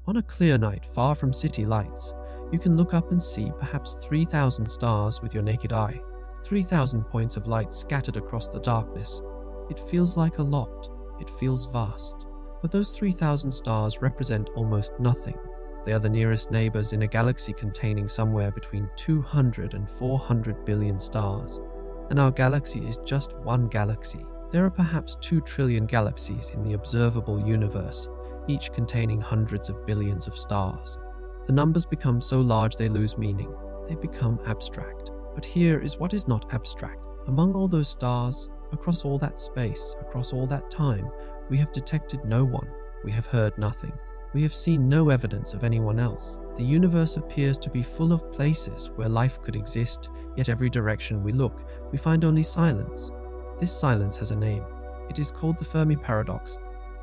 On a clear night far from city lights, you can look up and see perhaps 3,000 stars with your naked eye, 3,000 points of light scattered across the darkness. It feels like a lot, it feels vast. But those 3,000 stars represent almost nothing. They are the nearest neighbors in a galaxy containing somewhere between 200 and 400 billion stars. And our galaxy is just one galaxy. There are perhaps 2 trillion galaxies in the observable universe, each containing hundreds of billions of stars. The numbers become so large they lose meaning. They become abstract. But here is what is not abstract. Among all those stars, across all that space, across all that time, we have detected no one. We have heard nothing. We have seen no evidence of anyone else. The universe appears to be full of places where life could exist, yet every direction we look, we find only silence. This silence has a name. It is called the Fermi Paradox,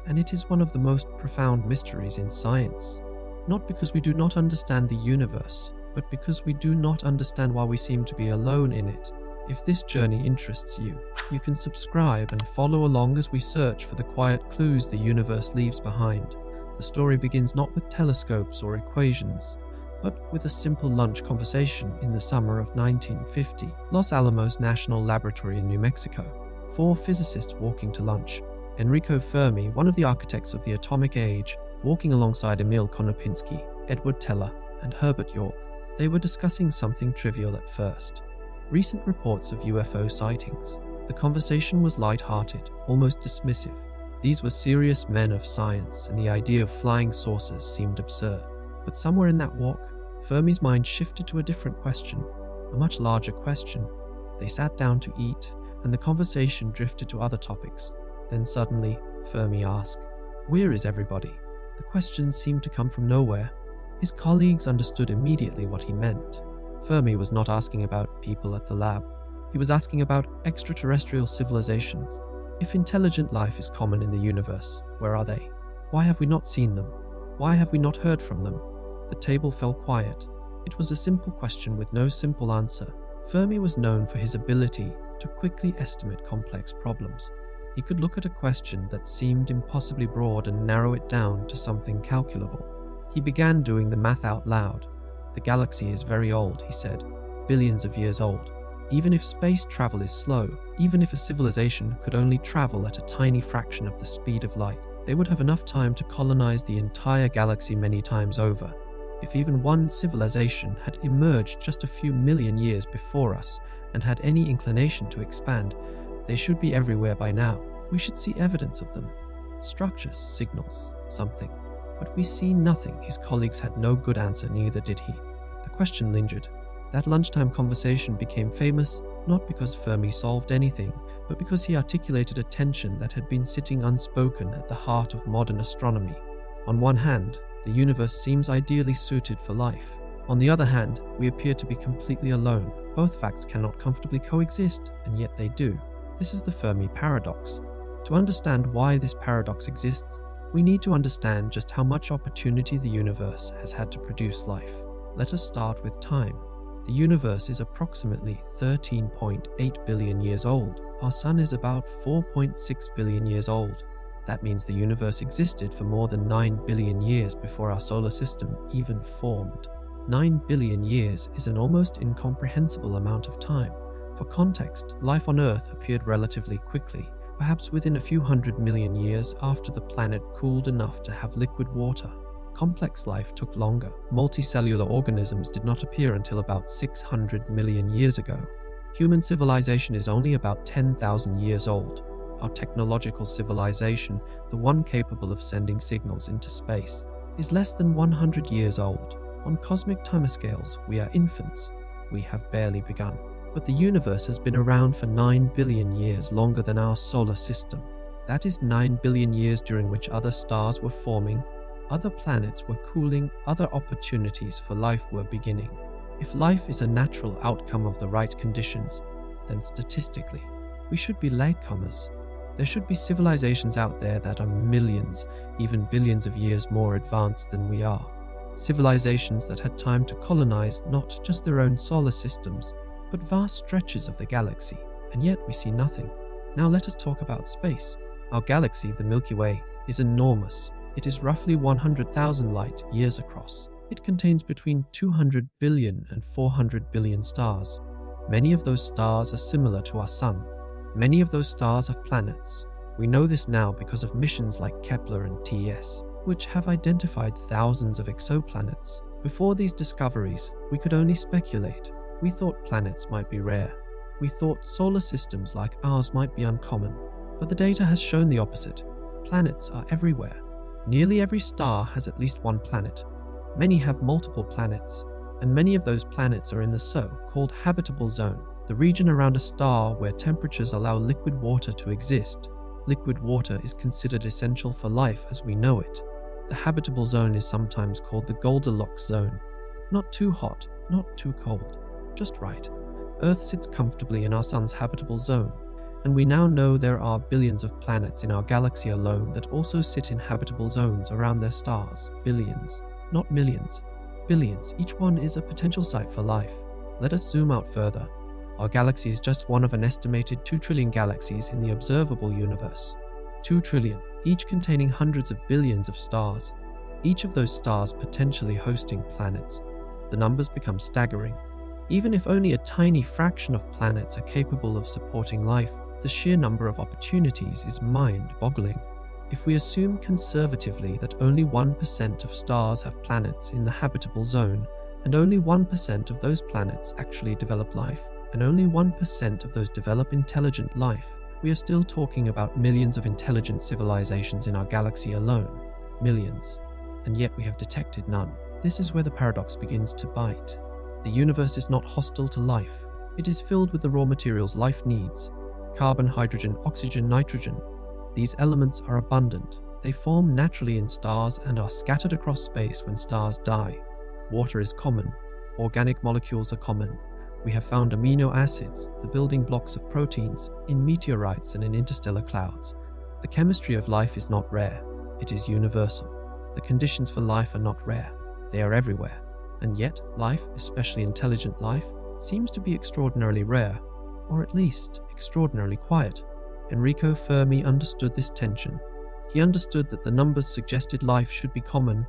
and it is one of the most profound mysteries in science. Not because we do not understand the universe, but because we do not understand why we seem to be alone in it. If this journey interests you, you can subscribe and follow along as we search for the quiet clues the universe leaves behind. The story begins not with telescopes or equations, but with a simple lunch conversation in the summer of 1950, Los Alamos National Laboratory in New Mexico. 4 physicists walking to lunch. Enrico Fermi, one of the architects of the atomic age, walking alongside Emil Konopinski, Edward Teller, and Herbert York. They were discussing something trivial at first. Recent reports of UFO sightings. The conversation was light-hearted, almost dismissive. These were serious men of science, and the idea of flying saucers seemed absurd. But somewhere in that walk, Fermi's mind shifted to a different question, a much larger question. They sat down to eat, and the conversation drifted to other topics. Then suddenly, Fermi asked, "Where is everybody?" The question seemed to come from nowhere. His colleagues understood immediately what he meant. Fermi was not asking about people at the lab. He was asking about extraterrestrial civilizations. If intelligent life is common in the universe, where are they? Why have we not seen them? Why have we not heard from them? The table fell quiet. It was a simple question with no simple answer. Fermi was known for his ability to quickly estimate complex problems. He could look at a question that seemed impossibly broad and narrow it down to something calculable. He began doing the math out loud. "The galaxy is very old," he said, "billions of years old. Even if space travel is slow, even if a civilization could only travel at a tiny fraction of the speed of light, they would have enough time to colonize the entire galaxy many times over. If even one civilization had emerged just a few million years before us and had any inclination to expand, they should be everywhere by now. We should see evidence of them. Structures, signals, something. But we see nothing." His colleagues had no good answer, neither did he. The question lingered. That lunchtime conversation became famous, not because Fermi solved anything, but because he articulated a tension that had been sitting unspoken at the heart of modern astronomy. On one hand, the universe seems ideally suited for life. On the other hand, we appear to be completely alone. Both facts cannot comfortably coexist, and yet they do. This is the Fermi Paradox. To understand why this paradox exists, we need to understand just how much opportunity the universe has had to produce life. Let us start with time. The universe is approximately 13.8 billion years old. Our sun is about 4.6 billion years old. That means the universe existed for more than 9 billion years before our solar system even formed. 9 billion years is an almost incomprehensible amount of time. For context, life on Earth appeared relatively quickly, perhaps within a few 100 million years after the planet cooled enough to have liquid water. Complex life took longer. Multicellular organisms did not appear until about 600 million years ago. Human civilization is only about 10,000 years old. Our technological civilization, the one capable of sending signals into space, is less than 100 years old. On cosmic timescales, we are infants. We have barely begun. But the universe has been around for 9 billion years, longer than our solar system. That is 9 billion years during which other stars were forming, other planets were cooling, other opportunities for life were beginning. If life is a natural outcome of the right conditions, then statistically, we should be latecomers. There should be civilizations out there that are millions, even billions of years more advanced than we are. Civilizations that had time to colonize not just their own solar systems, but vast stretches of the galaxy, and yet we see nothing. Now let us talk about space. Our galaxy, the Milky Way, is enormous. It is roughly 100,000 light years across. It contains between 200 billion and 400 billion stars. Many of those stars are similar to our Sun. Many of those stars have planets. We know this now because of missions like Kepler and TESS, which have identified thousands of exoplanets. Before these discoveries, we could only speculate. We thought planets might be rare. We thought solar systems like ours might be uncommon. But the data has shown the opposite. Planets are everywhere. Nearly every star has at least one planet. Many have multiple planets, and many of those planets are in the so-called habitable zone, the region around a star where temperatures allow liquid water to exist. Liquid water is considered essential for life as we know it. The habitable zone is sometimes called the Goldilocks zone. Not too hot, not too cold, just right. Earth sits comfortably in our Sun's habitable zone, and we now know there are billions of planets in our galaxy alone that also sit in habitable zones around their stars. Billions, not millions. Billions. Each one is a potential site for life. Let us zoom out further. Our galaxy is just one of an estimated 2 trillion galaxies in the observable universe. 2 trillion, each containing hundreds of billions of stars. Each of those stars potentially hosting planets. The numbers become staggering. Even if only a tiny fraction of planets are capable of supporting life, the sheer number of opportunities is mind-boggling. If we assume conservatively that only 1% of stars have planets in the habitable zone, and only 1% of those planets actually develop life, and only 1% of those develop intelligent life, we are still talking about millions of intelligent civilizations in our galaxy alone. Millions. And yet we have detected none. This is where the paradox begins to bite. The universe is not hostile to life. It is filled with the raw materials life needs. Carbon, hydrogen, oxygen, nitrogen. These elements are abundant. They form naturally in stars and are scattered across space when stars die. Water is common. Organic molecules are common. We have found amino acids, the building blocks of proteins, in meteorites and in interstellar clouds. The chemistry of life is not rare. It is universal. The conditions for life are not rare. They are everywhere. And yet, life, especially intelligent life, seems to be extraordinarily rare, or at least extraordinarily quiet. Enrico Fermi understood this tension. He understood that the numbers suggested life should be common,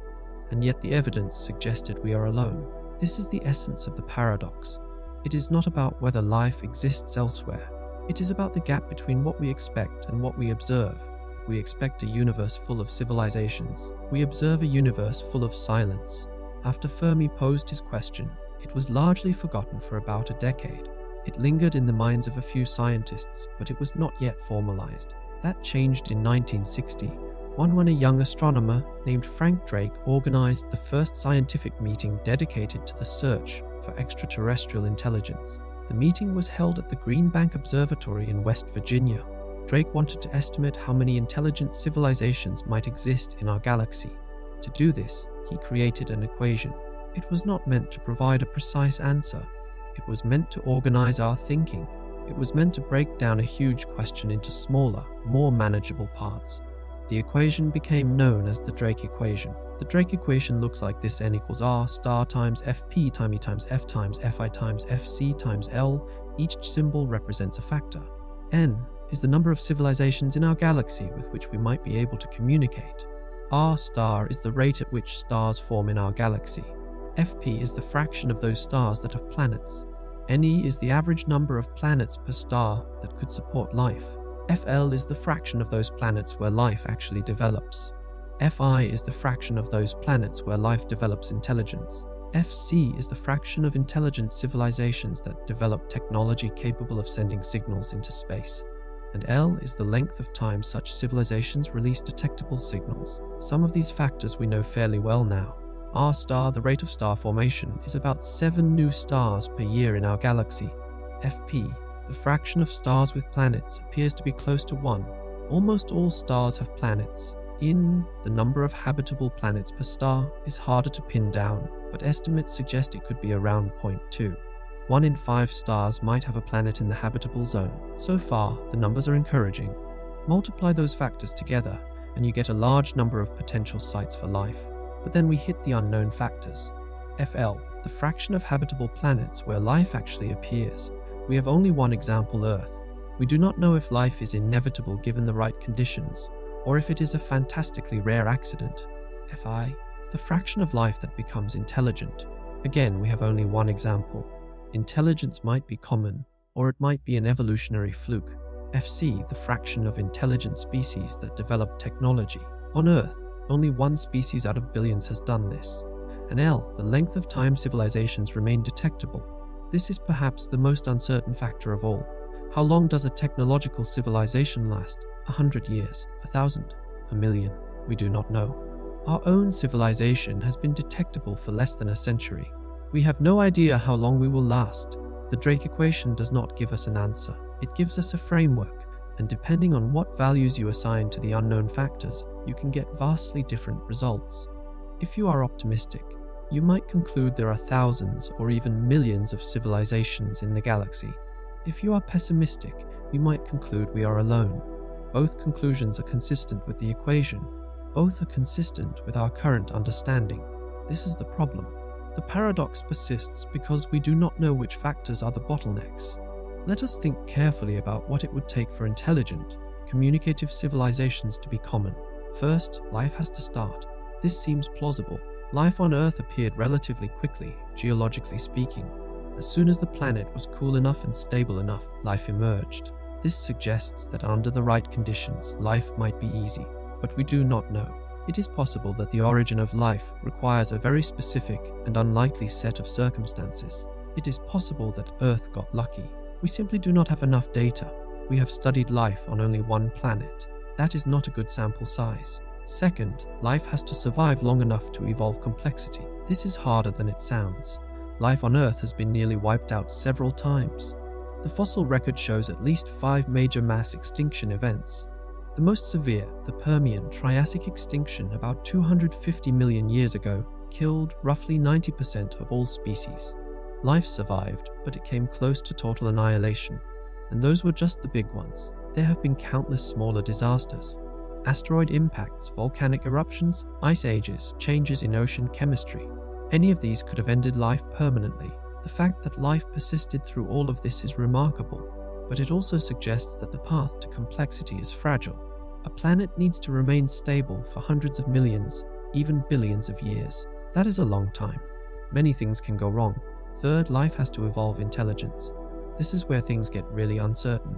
and yet the evidence suggested we are alone. This is the essence of the paradox. It is not about whether life exists elsewhere. It is about the gap between what we expect and what we observe. We expect a universe full of civilizations. We observe a universe full of silence. After Fermi posed his question, it was largely forgotten for about a decade. It lingered in the minds of a few scientists, but it was not yet formalized. That changed in 1960, when a young astronomer named Frank Drake organized the first scientific meeting dedicated to the search for extraterrestrial intelligence. The meeting was held at the Green Bank Observatory in West Virginia. Drake wanted to estimate how many intelligent civilizations might exist in our galaxy. To do this, he created an equation. It was not meant to provide a precise answer. It was meant to organize our thinking. It was meant to break down a huge question into smaller, more manageable parts. The equation became known as the Drake equation. The Drake equation looks like this: n equals r star times fp time e times f times fi times fc times l. Each symbol represents a factor. N is the number of civilizations in our galaxy with which we might be able to communicate. R star is the rate at which stars form in our galaxy. Fp is the fraction of those stars that have planets. Ne is the average number of planets per star that could support life. Fl is the fraction of those planets where life actually develops. Fi is the fraction of those planets where life develops intelligence. Fc is the fraction of intelligent civilizations that develop technology capable of sending signals into space. And L is the length of time such civilizations release detectable signals. Some of these factors we know fairly well now. R star, the rate of star formation, is about 7 new stars per year in our galaxy. Fp, the fraction of stars with planets, appears to be close to 1. Almost all stars have planets. The number of habitable planets per star is harder to pin down, but estimates suggest it could be around 0.2. 1 in 5 stars might have a planet in the habitable zone. So far, the numbers are encouraging. Multiply those factors together, and you get a large number of potential sites for life. But then we hit the unknown factors. Fl, the fraction of habitable planets where life actually appears. We have only one example, Earth. We do not know if life is inevitable given the right conditions, or if it is a fantastically rare accident. Fi, the fraction of life that becomes intelligent. Again, we have only one example. Intelligence might be common, or it might be an evolutionary fluke. Fc, the fraction of intelligent species that develop technology. On Earth, only one species out of billions has done this. And L, the length of time civilizations remain detectable. This is perhaps the most uncertain factor of all. How long does a technological civilization last? 100 years, 1,000, a million? We do not know. Our own civilization has been detectable for less than a century. We have no idea how long we will last. The Drake equation does not give us an answer. It gives us a framework, and depending on what values you assign to the unknown factors, you can get vastly different results. If you are optimistic, you might conclude there are thousands or even millions of civilizations in the galaxy. If you are pessimistic, you might conclude we are alone. Both conclusions are consistent with the equation. Both are consistent with our current understanding. This is the problem. The paradox persists because we do not know which factors are the bottlenecks. Let us think carefully about what it would take for intelligent, communicative civilizations to be common. First, life has to start. This seems plausible. Life on Earth appeared relatively quickly, geologically speaking. As soon as the planet was cool enough and stable enough, life emerged. This suggests that under the right conditions, life might be easy, but we do not know. It is possible that the origin of life requires a very specific and unlikely set of circumstances. It is possible that Earth got lucky. We simply do not have enough data. We have studied life on only one planet. That is not a good sample size. Second, life has to survive long enough to evolve complexity. This is harder than it sounds. Life on Earth has been nearly wiped out several times. The fossil record shows at least 5 major mass extinction events. The most severe, the Permian-Triassic extinction about 250 million years ago, killed roughly 90% of all species. Life survived, but it came close to total annihilation. And those were just the big ones. There have been countless smaller disasters. Asteroid impacts, volcanic eruptions, ice ages, changes in ocean chemistry. Any of these could have ended life permanently. The fact that life persisted through all of this is remarkable, but it also suggests that the path to complexity is fragile. A planet needs to remain stable for hundreds of millions, even billions of years. That is a long time. Many things can go wrong. Third, life has to evolve intelligence. This is where things get really uncertain.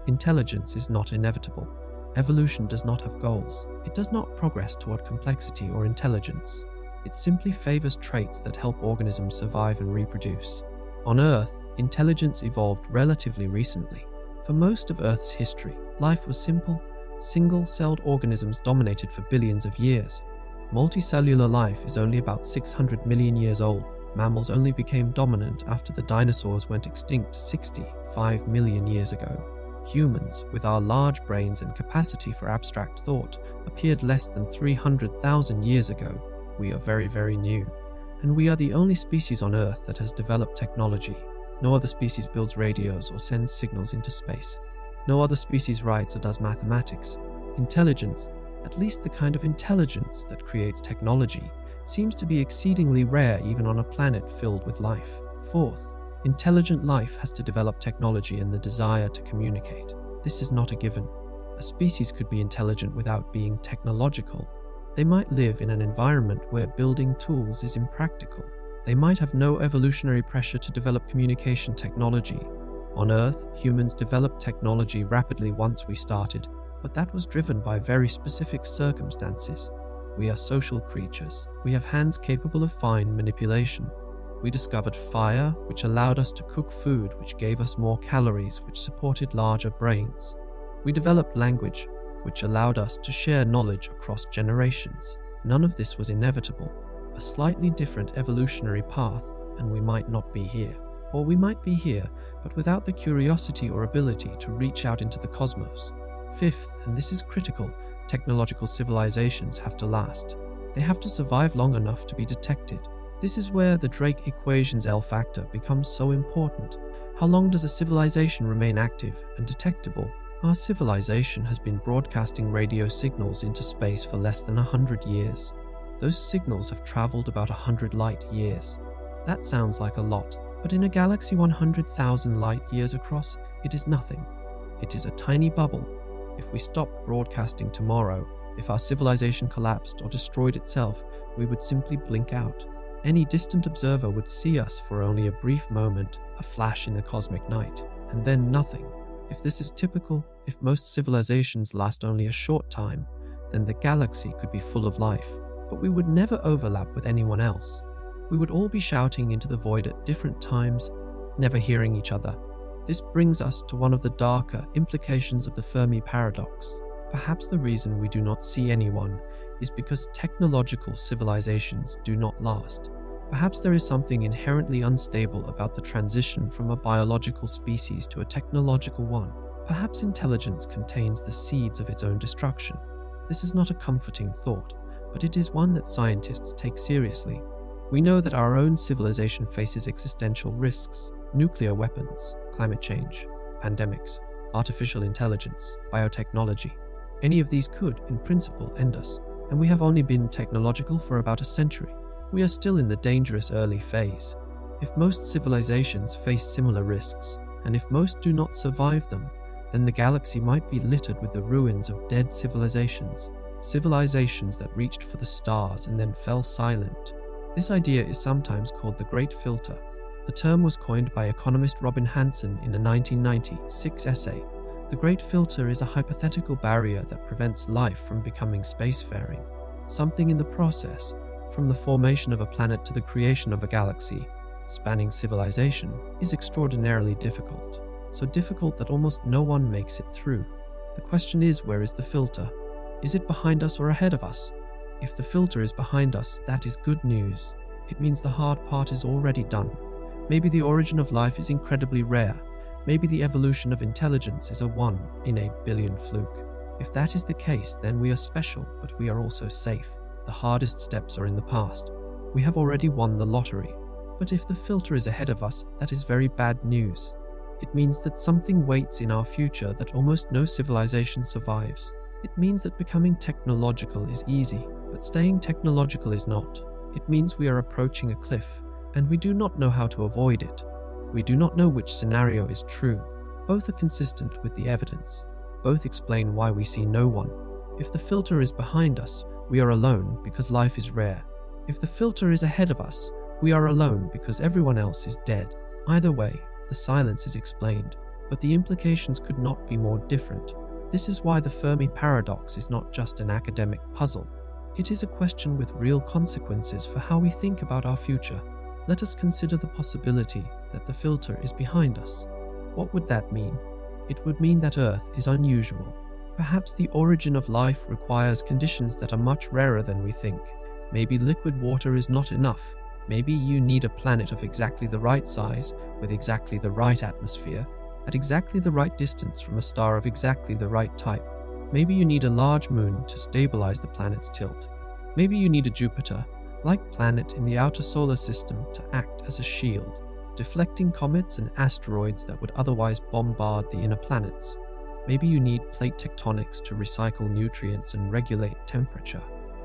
Intelligence is not inevitable. Evolution does not have goals. It does not progress toward complexity or intelligence. It simply favors traits that help organisms survive and reproduce. On Earth, intelligence evolved relatively recently. For most of Earth's history, life was simple. Single-celled organisms dominated for billions of years. Multicellular life is only about 600 million years old. Mammals only became dominant after the dinosaurs went extinct 65 million years ago. Humans, with our large brains and capacity for abstract thought, appeared less than 300,000 years ago. We are very, very new. And we are the only species on Earth that has developed technology. No other species builds radios or sends signals into space. No other species writes or does mathematics. Intelligence, at least the kind of intelligence that creates technology, seems to be exceedingly rare even on a planet filled with life. Fourth, intelligent life has to develop technology and the desire to communicate. This is not a given. A species could be intelligent without being technological. They might live in an environment where building tools is impractical. They might have no evolutionary pressure to develop communication technology. On Earth, humans developed technology rapidly once we started, but that was driven by very specific circumstances. We are social creatures. We have hands capable of fine manipulation. We discovered fire, which allowed us to cook food, which gave us more calories, which supported larger brains. We developed language, which allowed us to share knowledge across generations. None of this was inevitable. A slightly different evolutionary path, and we might not be here. Or we might be here, but without the curiosity or ability to reach out into the cosmos. Fifth, and this is critical, technological civilizations have to last. They have to survive long enough to be detected. This is where the Drake equation's L factor becomes so important. How long does a civilization remain active and detectable? Our civilization has been broadcasting radio signals into space for less than 100 years. Those signals have traveled about 100 light years. That sounds like a lot, but in a galaxy 100,000 light years across, it is nothing. It is a tiny bubble. If we stopped broadcasting tomorrow, if our civilization collapsed or destroyed itself, we would simply blink out. Any distant observer would see us for only a brief moment, a flash in the cosmic night, and then nothing. If this is typical, if most civilizations last only a short time, then the galaxy could be full of life, but we would never overlap with anyone else. We would all be shouting into the void at different times, never hearing each other. This brings us to one of the darker implications of the Fermi Paradox. Perhaps the reason we do not see anyone is because technological civilizations do not last. Perhaps there is something inherently unstable about the transition from a biological species to a technological one. Perhaps intelligence contains the seeds of its own destruction. This is not a comforting thought, but it is one that scientists take seriously. We know that our own civilization faces existential risks: nuclear weapons, climate change, pandemics, artificial intelligence, biotechnology. Any of these could, in principle, end us, and we have only been technological for about a century. We are still in the dangerous early phase. If most civilizations face similar risks, and if most do not survive them, then the galaxy might be littered with the ruins of dead civilizations, civilizations that reached for the stars and then fell silent. This idea is sometimes called the Great Filter. The term was coined by economist Robin Hanson in a 1996 essay. The Great Filter is a hypothetical barrier that prevents life from becoming spacefaring. Something in the process, from the formation of a planet to the creation of a galaxy, spanning civilization, is extraordinarily difficult. So difficult that almost no one makes it through. The question is, where is the filter? Is it behind us or ahead of us? If the filter is behind us, that is good news. It means the hard part is already done. Maybe the origin of life is incredibly rare. Maybe the evolution of intelligence is a 1 in a billion fluke. If that is the case, then we are special, but we are also safe. The hardest steps are in the past. We have already won the lottery. But if the filter is ahead of us, that is very bad news. It means that something waits in our future that almost no civilization survives. It means that becoming technological is easy, but staying technological is not. It means we are approaching a cliff, and we do not know how to avoid it. We do not know which scenario is true. Both are consistent with the evidence. Both explain why we see no one. If the filter is behind us, we are alone because life is rare. If the filter is ahead of us, we are alone because everyone else is dead. Either way, the silence is explained, but the implications could not be more different. This is why the Fermi Paradox is not just an academic puzzle. It is a question with real consequences for how we think about our future. Let us consider the possibility that the filter is behind us. What would that mean? It would mean that Earth is unusual. Perhaps the origin of life requires conditions that are much rarer than we think. Maybe liquid water is not enough. Maybe you need a planet of exactly the right size, with exactly the right atmosphere, at exactly the right distance from a star of exactly the right type. Maybe you need a large moon to stabilize the planet's tilt. Maybe you need a Jupiter-like planet in the outer solar system to act as a shield, deflecting comets and asteroids that would otherwise bombard the inner planets. Maybe you need plate tectonics to recycle nutrients and regulate temperature.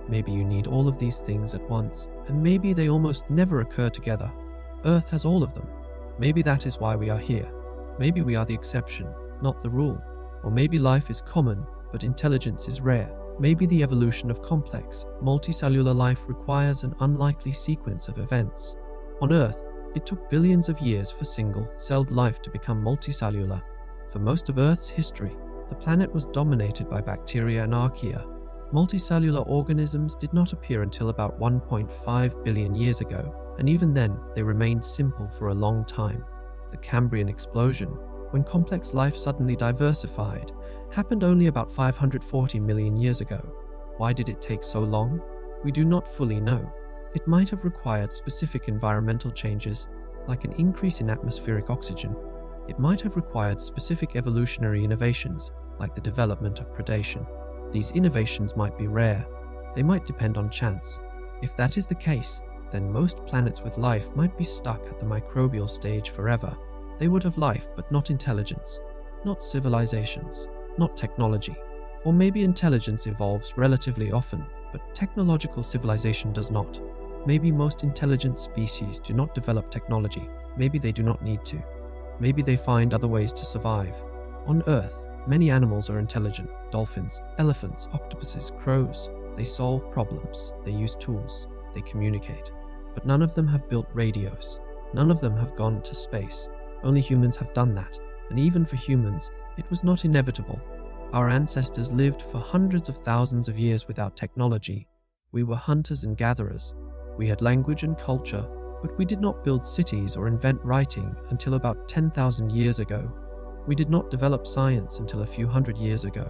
Maybe you need all of these things at once, and maybe they almost never occur together. Earth has all of them. Maybe that is why we are here. Maybe we are the exception, not the rule. Or maybe life is common, but intelligence is rare. Maybe the evolution of complex, multicellular life requires an unlikely sequence of events. On Earth, it took billions of years for single-celled life to become multicellular. For most of Earth's history, the planet was dominated by bacteria and archaea. Multicellular organisms did not appear until about 1.5 billion years ago, and even then, they remained simple for a long time. The Cambrian explosion, when complex life suddenly diversified, happened only about 540 million years ago. Why did it take so long? We do not fully know. It might have required specific environmental changes, like an increase in atmospheric oxygen. It might have required specific evolutionary innovations, like the development of predation. These innovations might be rare. They might depend on chance. If that is the case, then most planets with life might be stuck at the microbial stage forever. They would have life, but not intelligence, not civilizations, not technology. Or maybe intelligence evolves relatively often, but technological civilization does not. Maybe most intelligent species do not develop technology. Maybe they do not need to. Maybe they find other ways to survive. On Earth, Many animals are intelligent: dolphins, elephants, octopuses, crows. They solve problems, they use tools, they communicate. But none of them have built radios. None of them have gone to space. Only humans have done that. And even for humans, it was not inevitable. Our ancestors lived for hundreds of thousands of years without technology. We were hunters and gatherers. We had language and culture, but we did not build cities or invent writing until about 10,000 years ago. We did not develop science until a few hundred years ago.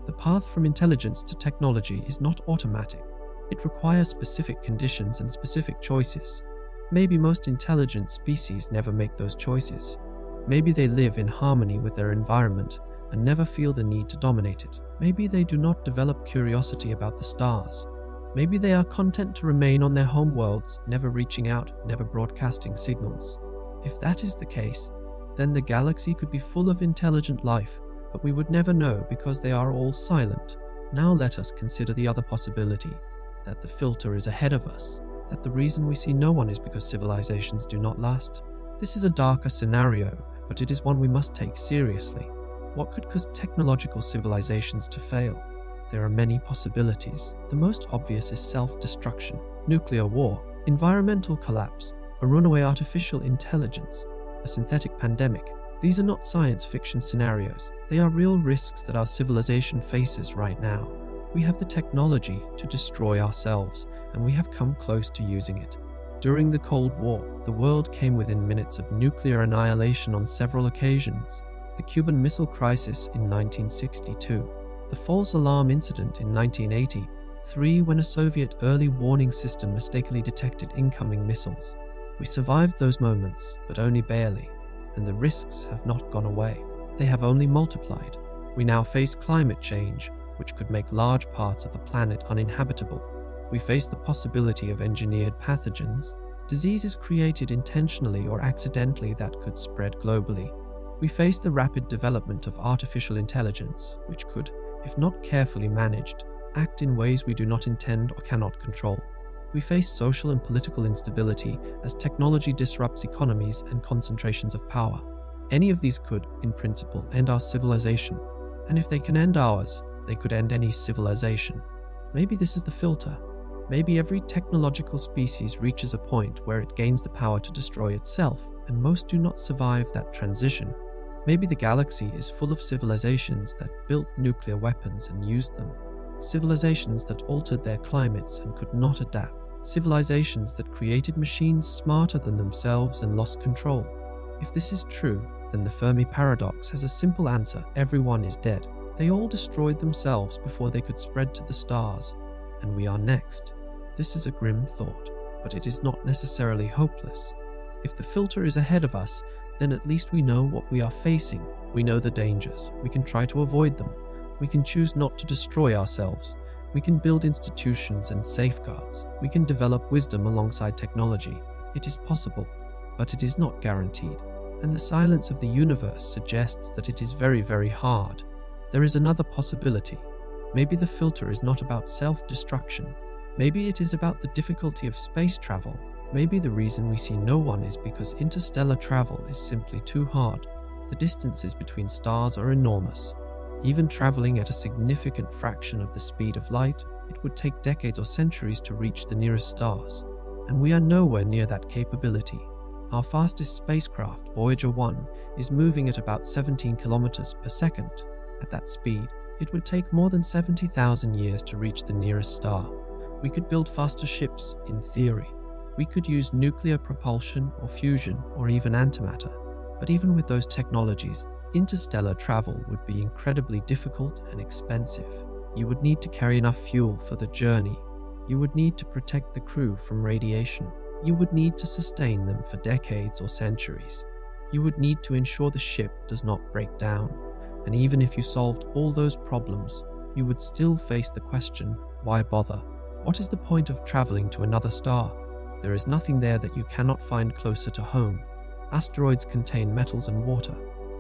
The path from intelligence to technology is not automatic. It requires specific conditions and specific choices. Maybe most intelligent species never make those choices. Maybe they live in harmony with their environment and never feel the need to dominate it. Maybe they do not develop curiosity about the stars. Maybe they are content to remain on their home worlds, never reaching out, never broadcasting signals. If that is the case, then the galaxy could be full of intelligent life, but we would never know because they are all silent. Now let us consider the other possibility, that the filter is ahead of us, that the reason we see no one is because civilizations do not last. This is a darker scenario, but it is one we must take seriously. What could cause technological civilizations to fail? There are many possibilities. The most obvious is self-destruction, nuclear war, environmental collapse, a runaway artificial intelligence, a synthetic pandemic. These are not science fiction scenarios. They are real risks that our civilization faces right now. We have the technology to destroy ourselves, and we have come close to using it. During the Cold War, the world came within minutes of nuclear annihilation on several occasions. The Cuban Missile Crisis in 1962, the false alarm incident in 1983, when a Soviet early warning system mistakenly detected incoming missiles. We survived those moments, but only barely, and the risks have not gone away. They have only multiplied. We now face climate change, which could make large parts of the planet uninhabitable. We face the possibility of engineered pathogens, diseases created intentionally or accidentally that could spread globally. We face the rapid development of artificial intelligence, which could, if not carefully managed, act in ways we do not intend or cannot control. We face social and political instability as technology disrupts economies and concentrations of power. Any of these could, in principle, end our civilization. And if they can end ours, they could end any civilization. Maybe this is the filter. Maybe every technological species reaches a point where it gains the power to destroy itself, and most do not survive that transition. Maybe the galaxy is full of civilizations that built nuclear weapons and used them. Civilizations that altered their climates and could not adapt. Civilizations that created machines smarter than themselves and lost control. If this is true, then the Fermi Paradox has a simple answer: everyone is dead. They all destroyed themselves before they could spread to the stars, and we are next. This is a grim thought, but it is not necessarily hopeless. If the filter is ahead of us, then at least we know what we are facing. We know the dangers. We can try to avoid them. We can choose not to destroy ourselves. We can build institutions and safeguards. We can develop wisdom alongside technology. It is possible, but it is not guaranteed. And the silence of the universe suggests that it is very, very hard. There is another possibility. Maybe the filter is not about self-destruction. Maybe it is about the difficulty of space travel. Maybe the reason we see no one is because interstellar travel is simply too hard. The distances between stars are enormous. Even traveling at a significant fraction of the speed of light, it would take decades or centuries to reach the nearest stars. And we are nowhere near that capability. Our fastest spacecraft, Voyager 1, is moving at about 17 kilometers per second. At that speed, it would take more than 70,000 years to reach the nearest star. We could build faster ships, in theory. We could use nuclear propulsion or fusion or even antimatter. But even with those technologies, interstellar travel would be incredibly difficult and expensive. You would need to carry enough fuel for the journey. You would need to protect the crew from radiation. You would need to sustain them for decades or centuries. You would need to ensure the ship does not break down. And even if you solved all those problems, you would still face the question, why bother? What is the point of traveling to another star? There is nothing there that you cannot find closer to home. Asteroids contain metals and water.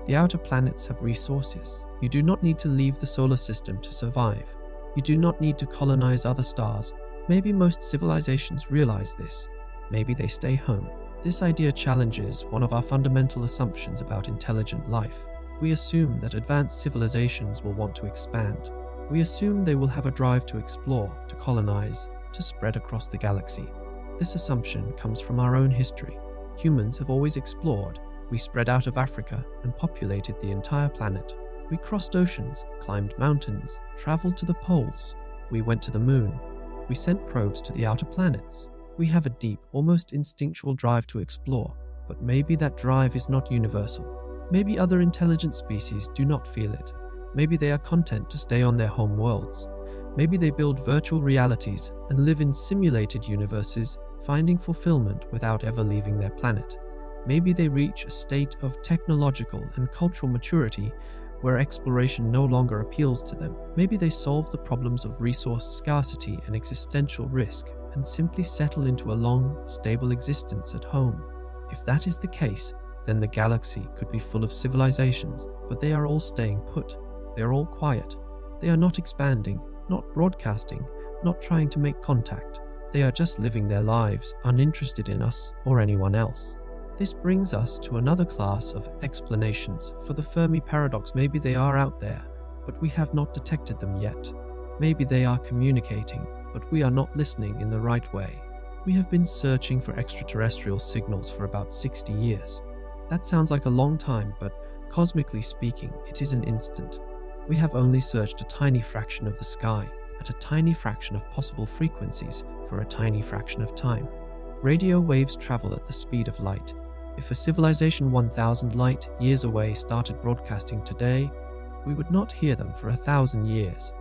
The outer planets have resources. You do not need to leave the solar system to survive. You do not need to colonize other stars. Maybe most civilizations realize this. Maybe they stay home. This idea challenges one of our fundamental assumptions about intelligent life. We assume that advanced civilizations will want to expand. We assume they will have a drive to explore, to colonize, to spread across the galaxy. This assumption comes from our own history. Humans have always explored. We spread out of Africa and populated the entire planet. We crossed oceans, climbed mountains, traveled to the poles. We went to the moon. We sent probes to the outer planets. We have a deep, almost instinctual drive to explore, but maybe that drive is not universal. Maybe other intelligent species do not feel it. Maybe they are content to stay on their home worlds. Maybe they build virtual realities and live in simulated universes, finding fulfillment without ever leaving their planet. Maybe they reach a state of technological and cultural maturity where exploration no longer appeals to them. Maybe they solve the problems of resource scarcity and existential risk and simply settle into a long, stable existence at home. If that is the case, then the galaxy could be full of civilizations, but they are all staying put. They are all quiet. They are not expanding, not broadcasting, not trying to make contact. They are just living their lives, uninterested in us or anyone else. This brings us to another class of explanations for the Fermi Paradox. Maybe they are out there, but we have not detected them yet. Maybe they are communicating, but we are not listening in the right way. We have been searching for extraterrestrial signals for about 60 years. That sounds like a long time, but cosmically speaking, it is an instant. We have only searched a tiny fraction of the sky, at a tiny fraction of possible frequencies for a tiny fraction of time. Radio waves travel at the speed of light. If a civilization 1,000 light years away started broadcasting today, we would not hear them for 1,000 years.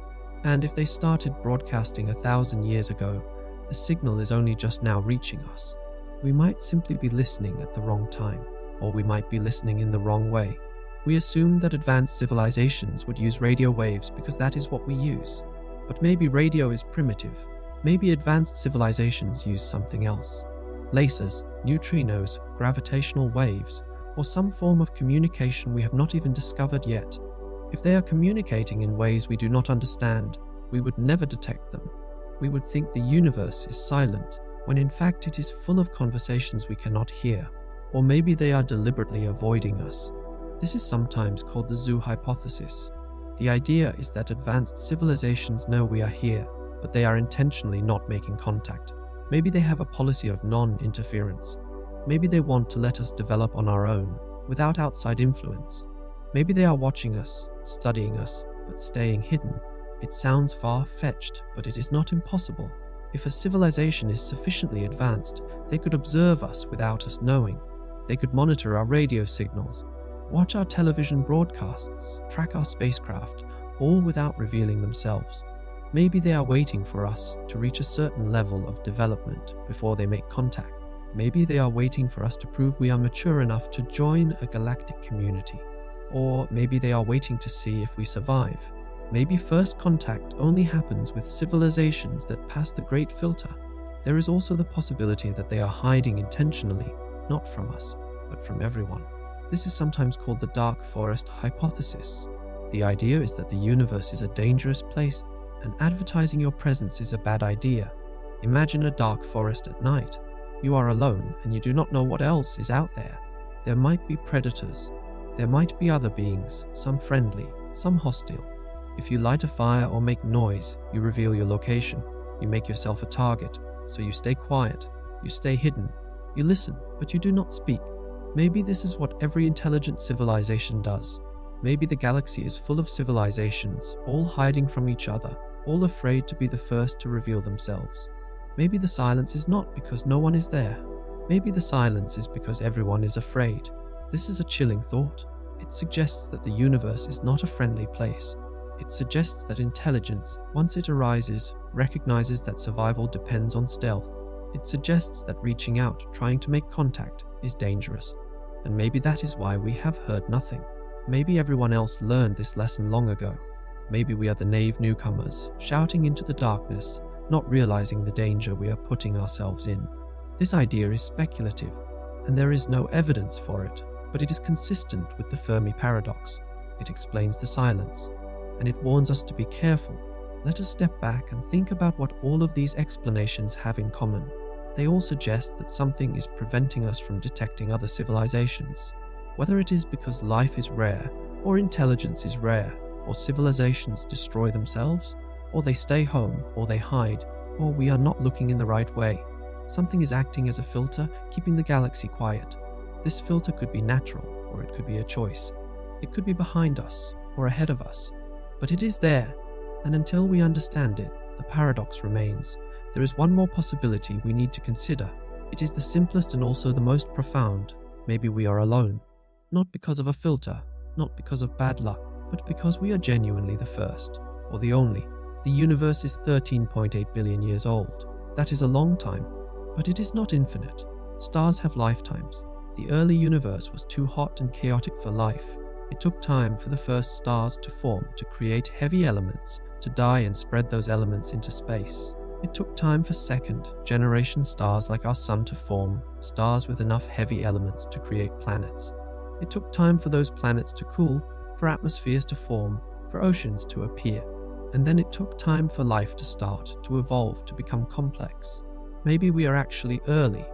And if they started broadcasting 1,000 years ago, the signal is only just now reaching us. We might simply be listening at the wrong time, or we might be listening in the wrong way. We assume that advanced civilizations would use radio waves because that is what we use. But maybe radio is primitive. Maybe advanced civilizations use something else. Lasers, neutrinos, gravitational waves, or some form of communication we have not even discovered yet. If they are communicating in ways we do not understand, we would never detect them. We would think the universe is silent, when in fact it is full of conversations we cannot hear. Or maybe they are deliberately avoiding us. This is sometimes called the zoo hypothesis. The idea is that advanced civilizations know we are here, but they are intentionally not making contact. Maybe they have a policy of non-interference. Maybe they want to let us develop on our own, without outside influence. Maybe they are watching us, studying us, but staying hidden. It sounds far-fetched, but it is not impossible. If a civilization is sufficiently advanced, they could observe us without us knowing. They could monitor our radio signals, watch our television broadcasts, track our spacecraft, all without revealing themselves. Maybe they are waiting for us to reach a certain level of development before they make contact. Maybe they are waiting for us to prove we are mature enough to join a galactic community. Or maybe they are waiting to see if we survive. Maybe first contact only happens with civilizations that pass the Great Filter. There is also the possibility that they are hiding intentionally, not from us, but from everyone. This is sometimes called the dark forest hypothesis. The idea is that the universe is a dangerous place, and advertising your presence is a bad idea. Imagine a dark forest at night. You are alone, and you do not know what else is out there. There might be predators. There might be other beings, some friendly, some hostile. If you light a fire or make noise, you reveal your location. You make yourself a target, so you stay quiet. You stay hidden. You listen, but you do not speak. Maybe this is what every intelligent civilization does. Maybe the galaxy is full of civilizations, all hiding from each other, all afraid to be the first to reveal themselves. Maybe the silence is not because no one is there. Maybe the silence is because everyone is afraid. This is a chilling thought. It suggests that the universe is not a friendly place. It suggests that intelligence, once it arises, recognizes that survival depends on stealth. It suggests that reaching out, trying to make contact, is dangerous. And maybe that is why we have heard nothing. Maybe everyone else learned this lesson long ago. Maybe we are the naive newcomers, shouting into the darkness, not realizing the danger we are putting ourselves in. This idea is speculative, and there is no evidence for it, but it is consistent with the Fermi Paradox. It explains the silence, and it warns us to be careful. Let us step back and think about what all of these explanations have in common. They all suggest that something is preventing us from detecting other civilizations. Whether it is because life is rare, or intelligence is rare, or civilizations destroy themselves, or they stay home, or they hide, or we are not looking in the right way. Something is acting as a filter, keeping the galaxy quiet. This filter could be natural, or it could be a choice. It could be behind us, or ahead of us. But it is there, and until we understand it, the paradox remains. There is one more possibility we need to consider. It is the simplest and also the most profound. Maybe we are alone. Not because of a filter, not because of bad luck, but because we are genuinely the first, or the only. The universe is 13.8 billion years old. That is a long time, but it is not infinite. Stars have lifetimes. The early universe was too hot and chaotic for life. It took time for the first stars to form, to create heavy elements, to die and spread those elements into space. It took time for second-generation stars like our Sun to form, stars with enough heavy elements to create planets. It took time for those planets to cool, for atmospheres to form, for oceans to appear. And then it took time for life to start, to evolve, to become complex. Maybe we are actually early.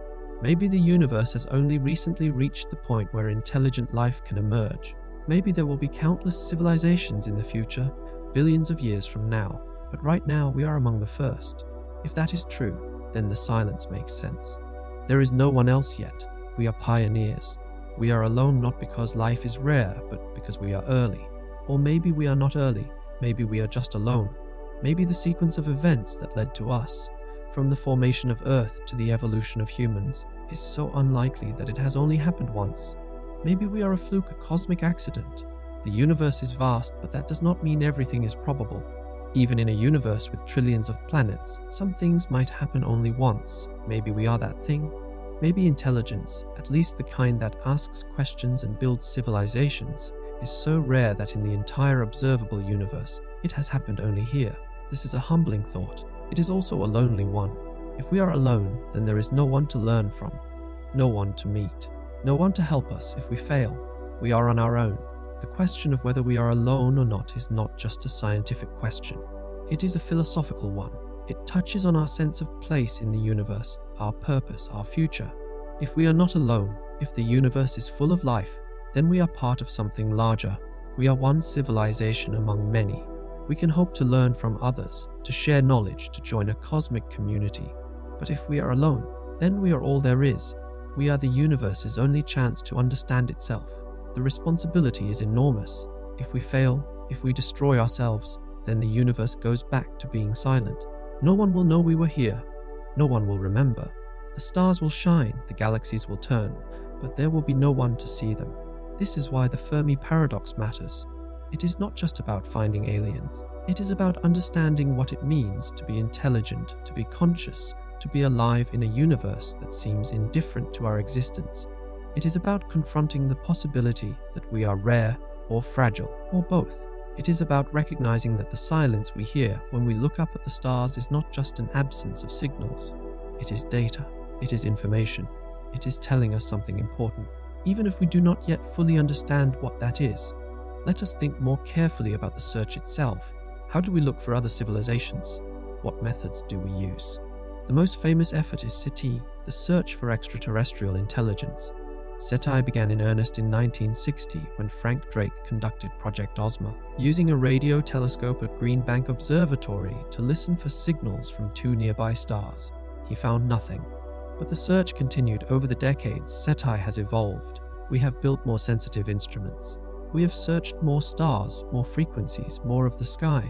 Maybe the universe has only recently reached the point where intelligent life can emerge. Maybe there will be countless civilizations in the future, billions of years from now, but right now we are among the first. If that is true, then the silence makes sense. There is no one else yet. We are pioneers. We are alone not because life is rare, but because we are early. Or maybe we are not early. Maybe we are just alone. Maybe the sequence of events that led to us, from the formation of Earth to the evolution of humans, is so unlikely that it has only happened once. Maybe we are a fluke, a cosmic accident. The universe is vast, but that does not mean everything is probable. Even in a universe with trillions of planets, some things might happen only once. Maybe we are that thing. Maybe intelligence, at least the kind that asks questions and builds civilizations, is so rare that in the entire observable universe, it has happened only here. This is a humbling thought. It is also a lonely one. If we are alone, then there is no one to learn from, no one to meet, no one to help us if we fail. We are on our own. The question of whether we are alone or not is not just a scientific question. It is a philosophical one. It touches on our sense of place in the universe, our purpose, our future. If we are not alone, if the universe is full of life, then we are part of something larger. We are one civilization among many. We can hope to learn from others, to share knowledge, to join a cosmic community. But if we are alone, then we are all there is. We are the universe's only chance to understand itself. The responsibility is enormous. If we fail, if we destroy ourselves, then the universe goes back to being silent. No one will know we were here. No one will remember. The stars will shine, the galaxies will turn, but there will be no one to see them. This is why the Fermi Paradox matters. It is not just about finding aliens. It is about understanding what it means to be intelligent, to be conscious, to be alive in a universe that seems indifferent to our existence. It is about confronting the possibility that we are rare or fragile, or both. It is about recognizing that the silence we hear when we look up at the stars is not just an absence of signals. It is data. It is information. It is telling us something important, even if we do not yet fully understand what that is. Let us think more carefully about the search itself. How do we look for other civilizations? What methods do we use? The most famous effort is SETI, the search for extraterrestrial intelligence. SETI began in earnest in 1960 when Frank Drake conducted Project Ozma, using a radio telescope at Green Bank Observatory to listen for signals from two nearby stars. He found nothing. But the search continued. Over the decades, SETI has evolved. We have built more sensitive instruments. We have searched more stars, more frequencies, more of the sky.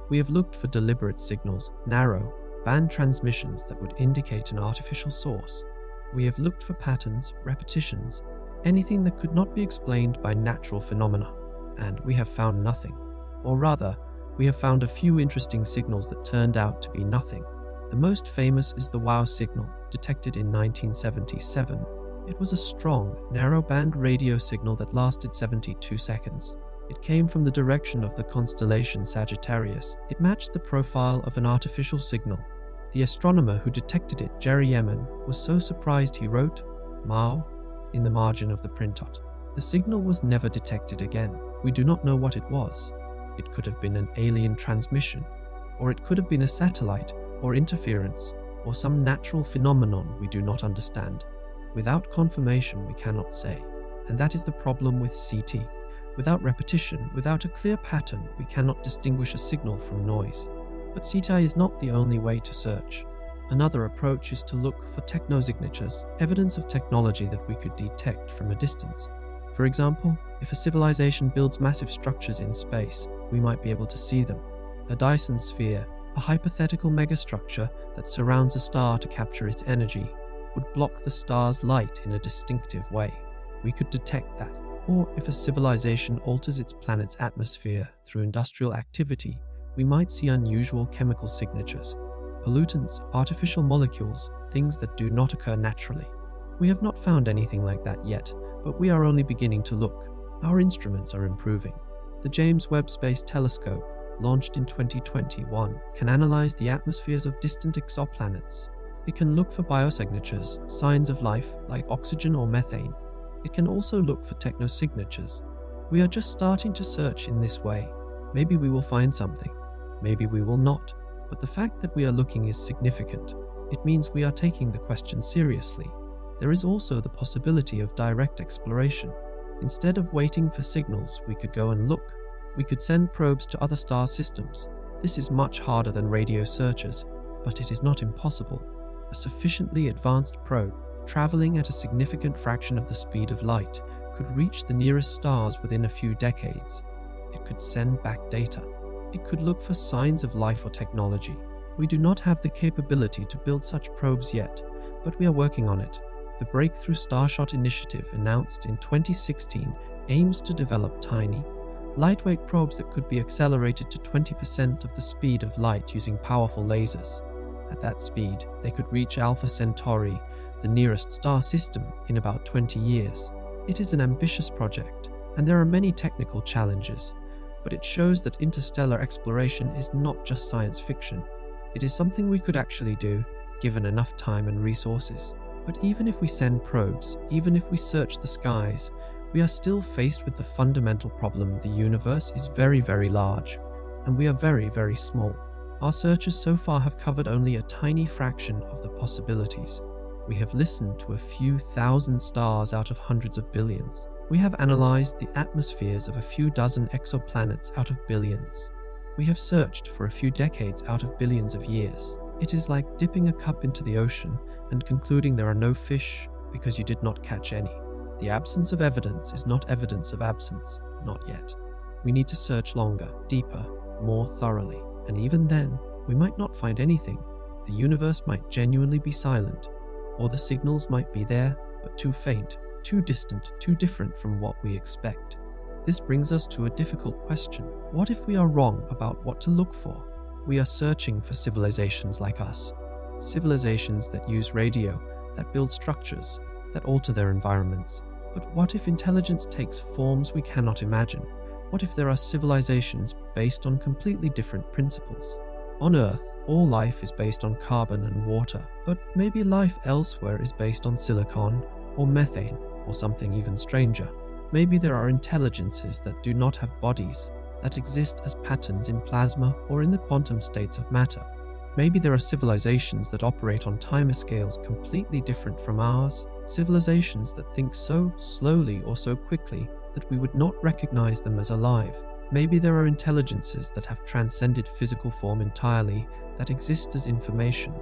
We have looked for deliberate signals, narrow, band transmissions that would indicate an artificial source. We have looked for patterns, repetitions, anything that could not be explained by natural phenomena, and we have found nothing. Or rather, we have found a few interesting signals that turned out to be nothing. The most famous is the WOW signal, detected in 1977. It was a strong, narrow-band radio signal that lasted 72 seconds. It came from the direction of the constellation Sagittarius. It matched the profile of an artificial signal. The astronomer who detected it, Jerry Yemen, was so surprised he wrote, "Mao," in the margin of the printout. The signal was never detected again. We do not know what it was. It could have been an alien transmission, or it could have been a satellite, or interference, or some natural phenomenon we do not understand. Without confirmation, we cannot say. And that is the problem with SETI. Without repetition, without a clear pattern, we cannot distinguish a signal from noise. But CTI is not the only way to search. Another approach is to look for technosignatures, evidence of technology that we could detect from a distance. For example, if a civilization builds massive structures in space, we might be able to see them. A Dyson sphere, a hypothetical megastructure that surrounds a star to capture its energy, would block the star's light in a distinctive way. We could detect that. Or if a civilization alters its planet's atmosphere through industrial activity, we might see unusual chemical signatures. Pollutants, artificial molecules, things that do not occur naturally. We have not found anything like that yet, but we are only beginning to look. Our instruments are improving. The James Webb Space Telescope, launched in 2021, can analyze the atmospheres of distant exoplanets. It can look for biosignatures, signs of life like oxygen or methane. It can also look for technosignatures. We are just starting to search in this way. Maybe we will find something. Maybe we will not. But the fact that we are looking is significant. It means we are taking the question seriously. There is also the possibility of direct exploration. Instead of waiting for signals, we could go and look. We could send probes to other star systems. This is much harder than radio searches, but it is not impossible. A sufficiently advanced probe, traveling at a significant fraction of the speed of light, could reach the nearest stars within a few decades. It could send back data. It could look for signs of life or technology. We do not have the capability to build such probes yet, but we are working on it. The Breakthrough Starshot initiative, announced in 2016, aims to develop tiny, lightweight probes that could be accelerated to 20% of the speed of light using powerful lasers. At that speed, they could reach Alpha Centauri, the nearest star system, in about 20 years. It is an ambitious project, and there are many technical challenges, but it shows that interstellar exploration is not just science fiction. It is something we could actually do, given enough time and resources. But even if we send probes, even if we search the skies, we are still faced with the fundamental problem: the universe is very, very large, and we are very, very small. Our searches so far have covered only a tiny fraction of the possibilities. We have listened to a few thousand stars out of hundreds of billions. We have analyzed the atmospheres of a few dozen exoplanets out of billions. We have searched for a few decades out of billions of years. It is like dipping a cup into the ocean and concluding there are no fish because you did not catch any. The absence of evidence is not evidence of absence, not yet. We need to search longer, deeper, more thoroughly, and even then, we might not find anything. The universe might genuinely be silent, or the signals might be there, but too faint, too distant, too different from what we expect. This brings us to a difficult question. What if we are wrong about what to look for? We are searching for civilizations like us. Civilizations that use radio, that build structures, that alter their environments. But what if intelligence takes forms we cannot imagine? What if there are civilizations based on completely different principles? On Earth, all life is based on carbon and water, but maybe life elsewhere is based on silicon, or methane, or something even stranger. Maybe there are intelligences that do not have bodies, that exist as patterns in plasma or in the quantum states of matter. Maybe there are civilizations that operate on timescales completely different from ours, civilizations that think so slowly or so quickly that we would not recognize them as alive. Maybe there are intelligences that have transcended physical form entirely, that exist as information,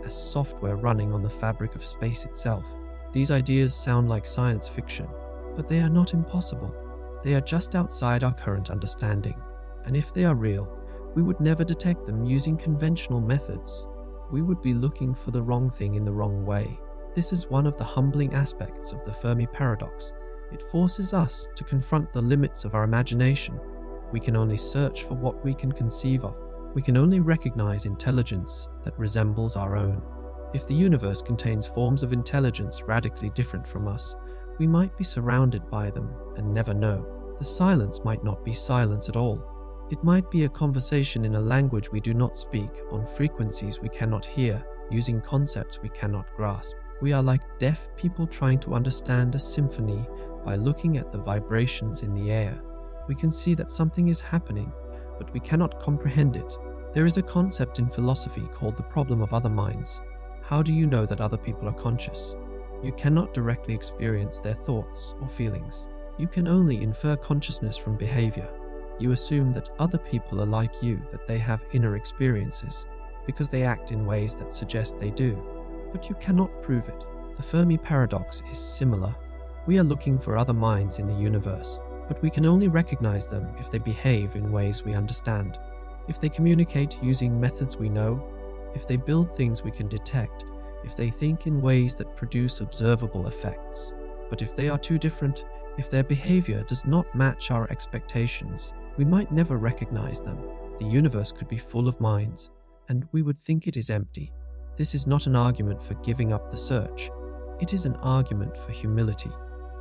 as software running on the fabric of space itself. These ideas sound like science fiction, but they are not impossible. They are just outside our current understanding, and if they are real, we would never detect them using conventional methods. We would be looking for the wrong thing in the wrong way. This is one of the humbling aspects of the Fermi Paradox. It forces us to confront the limits of our imagination. We can only search for what we can conceive of. We can only recognize intelligence that resembles our own. If the universe contains forms of intelligence radically different from us, we might be surrounded by them and never know. The silence might not be silence at all. It might be a conversation in a language we do not speak, on frequencies we cannot hear, using concepts we cannot grasp. We are like deaf people trying to understand a symphony by looking at the vibrations in the air. We can see that something is happening, but we cannot comprehend it. There is a concept in philosophy called the problem of other minds. How do you know that other people are conscious? You cannot directly experience their thoughts or feelings. You can only infer consciousness from behavior. You assume that other people are like you, that they have inner experiences, because they act in ways that suggest they do. But you cannot prove it. The Fermi Paradox is similar. We are looking for other minds in the universe, but we can only recognize them if they behave in ways we understand. If they communicate using methods we know, if they build things we can detect, if they think in ways that produce observable effects. But if they are too different, if their behavior does not match our expectations, we might never recognize them. The universe could be full of minds, and we would think it is empty. This is not an argument for giving up the search. It is an argument for humility.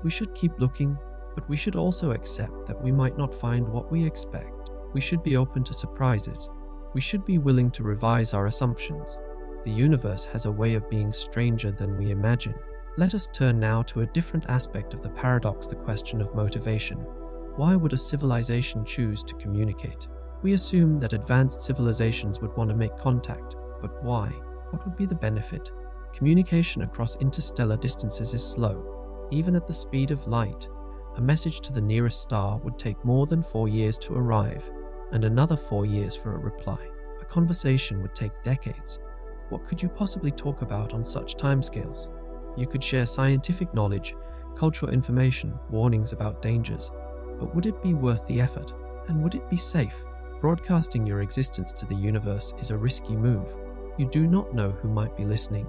We should keep looking, but we should also accept that we might not find what we expect. We should be open to surprises. We should be willing to revise our assumptions. The universe has a way of being stranger than we imagine. Let us turn now to a different aspect of the paradox, the question of motivation. Why would a civilization choose to communicate? We assume that advanced civilizations would want to make contact, but why? What would be the benefit? Communication across interstellar distances is slow. Even at the speed of light, a message to the nearest star would take more than 4 years to arrive, and another 4 years for a reply. A conversation would take decades. What could you possibly talk about on such timescales? You could share scientific knowledge, cultural information, warnings about dangers. But would it be worth the effort? And would it be safe? Broadcasting your existence to the universe is a risky move. You do not know who might be listening.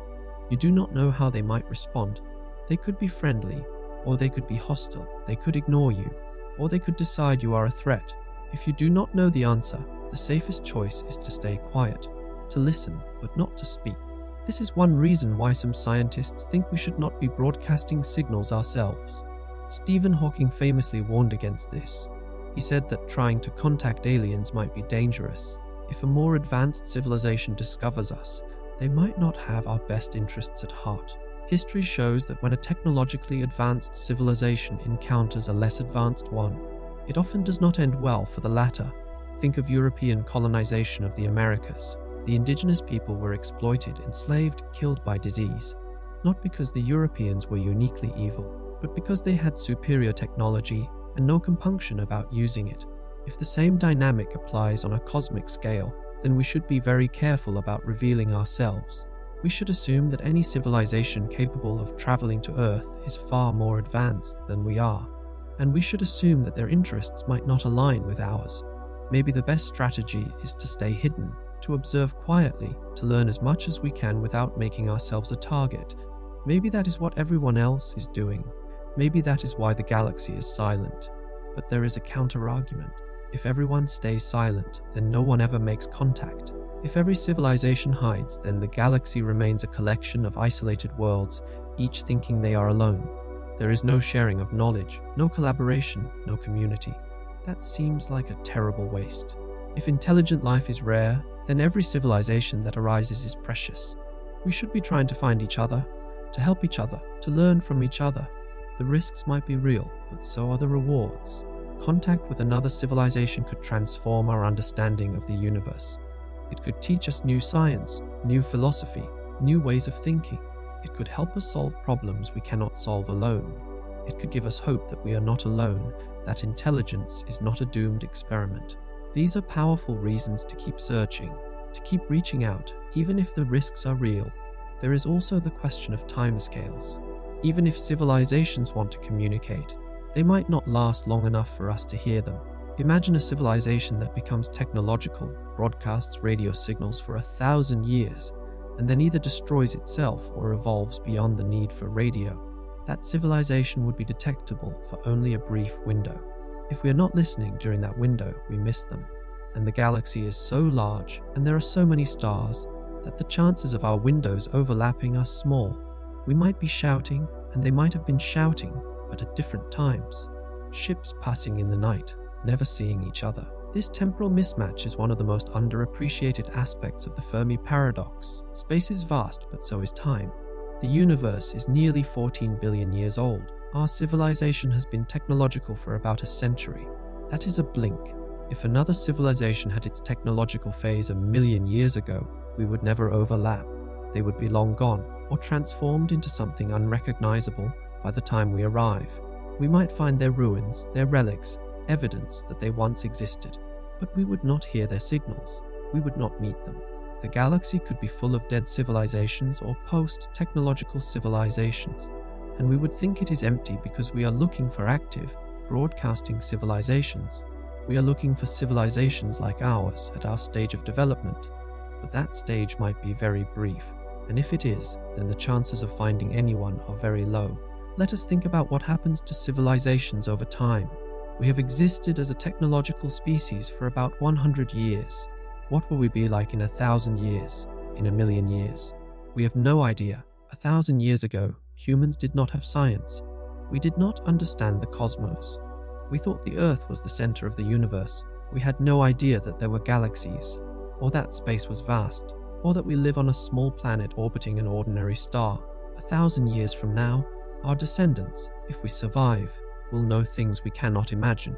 You do not know how they might respond. They could be friendly, or they could be hostile. They could ignore you, or they could decide you are a threat. If you do not know the answer, the safest choice is to stay quiet, to listen, but not to speak. This is one reason why some scientists think we should not be broadcasting signals ourselves. Stephen Hawking famously warned against this. He said that trying to contact aliens might be dangerous. If a more advanced civilization discovers us, they might not have our best interests at heart. History shows that when a technologically advanced civilization encounters a less advanced one, it often does not end well for the latter. Think of European colonization of the Americas. The indigenous people were exploited, enslaved, killed by disease, not because the Europeans were uniquely evil, but because they had superior technology and no compunction about using it. If the same dynamic applies on a cosmic scale, then we should be very careful about revealing ourselves. We should assume that any civilization capable of traveling to Earth is far more advanced than we are, and we should assume that their interests might not align with ours. Maybe the best strategy is to stay hidden, to observe quietly, to learn as much as we can without making ourselves a target. Maybe that is what everyone else is doing. Maybe that is why the galaxy is silent. But there is a counter-argument. If everyone stays silent, then no one ever makes contact. If every civilization hides, then the galaxy remains a collection of isolated worlds, each thinking they are alone. There is no sharing of knowledge, no collaboration, no community. That seems like a terrible waste. If intelligent life is rare, then every civilization that arises is precious. We should be trying to find each other, to help each other, to learn from each other. The risks might be real, but so are the rewards. Contact with another civilization could transform our understanding of the universe. It could teach us new science, new philosophy, new ways of thinking. It could help us solve problems we cannot solve alone. It could give us hope that we are not alone, that intelligence is not a doomed experiment. These are powerful reasons to keep searching, to keep reaching out, even if the risks are real. There is also the question of timescales. Even if civilizations want to communicate, they might not last long enough for us to hear them. Imagine a civilization that becomes technological, broadcasts radio signals for 1,000 years, and then either destroys itself or evolves beyond the need for radio. That civilization would be detectable for only a brief window. If we are not listening during that window, we miss them. And the galaxy is so large, and there are so many stars, that the chances of our windows overlapping are small. We might be shouting, and they might have been shouting, but at different times. Ships passing in the night, never seeing each other. This temporal mismatch is one of the most underappreciated aspects of the Fermi Paradox. Space is vast, but so is time. The universe is nearly 14 billion years old. Our civilization has been technological for about a century. That is a blink. If another civilization had its technological phase 1,000,000 years ago, we would never overlap. They would be long gone, or transformed into something unrecognizable by the time we arrive. We might find their ruins, their relics, evidence that they once existed, but we would not hear their signals. We would not meet them. The galaxy could be full of dead civilizations or post-technological civilizations, and we would think it is empty because we are looking for active, broadcasting civilizations. We are looking for civilizations like ours at our stage of development, but that stage might be very brief, and if it is, then the chances of finding anyone are very low. Let us think about what happens to civilizations over time. We have existed as a technological species for about 100 years. What will we be like in 1,000 years, in 1,000,000 years? We have no idea. 1,000 years ago, humans did not have science. We did not understand the cosmos. We thought the Earth was the center of the universe. We had no idea that there were galaxies, or that space was vast, or that we live on a small planet orbiting an ordinary star. 1,000 years from now, our descendants, if we survive, will know things we cannot imagine.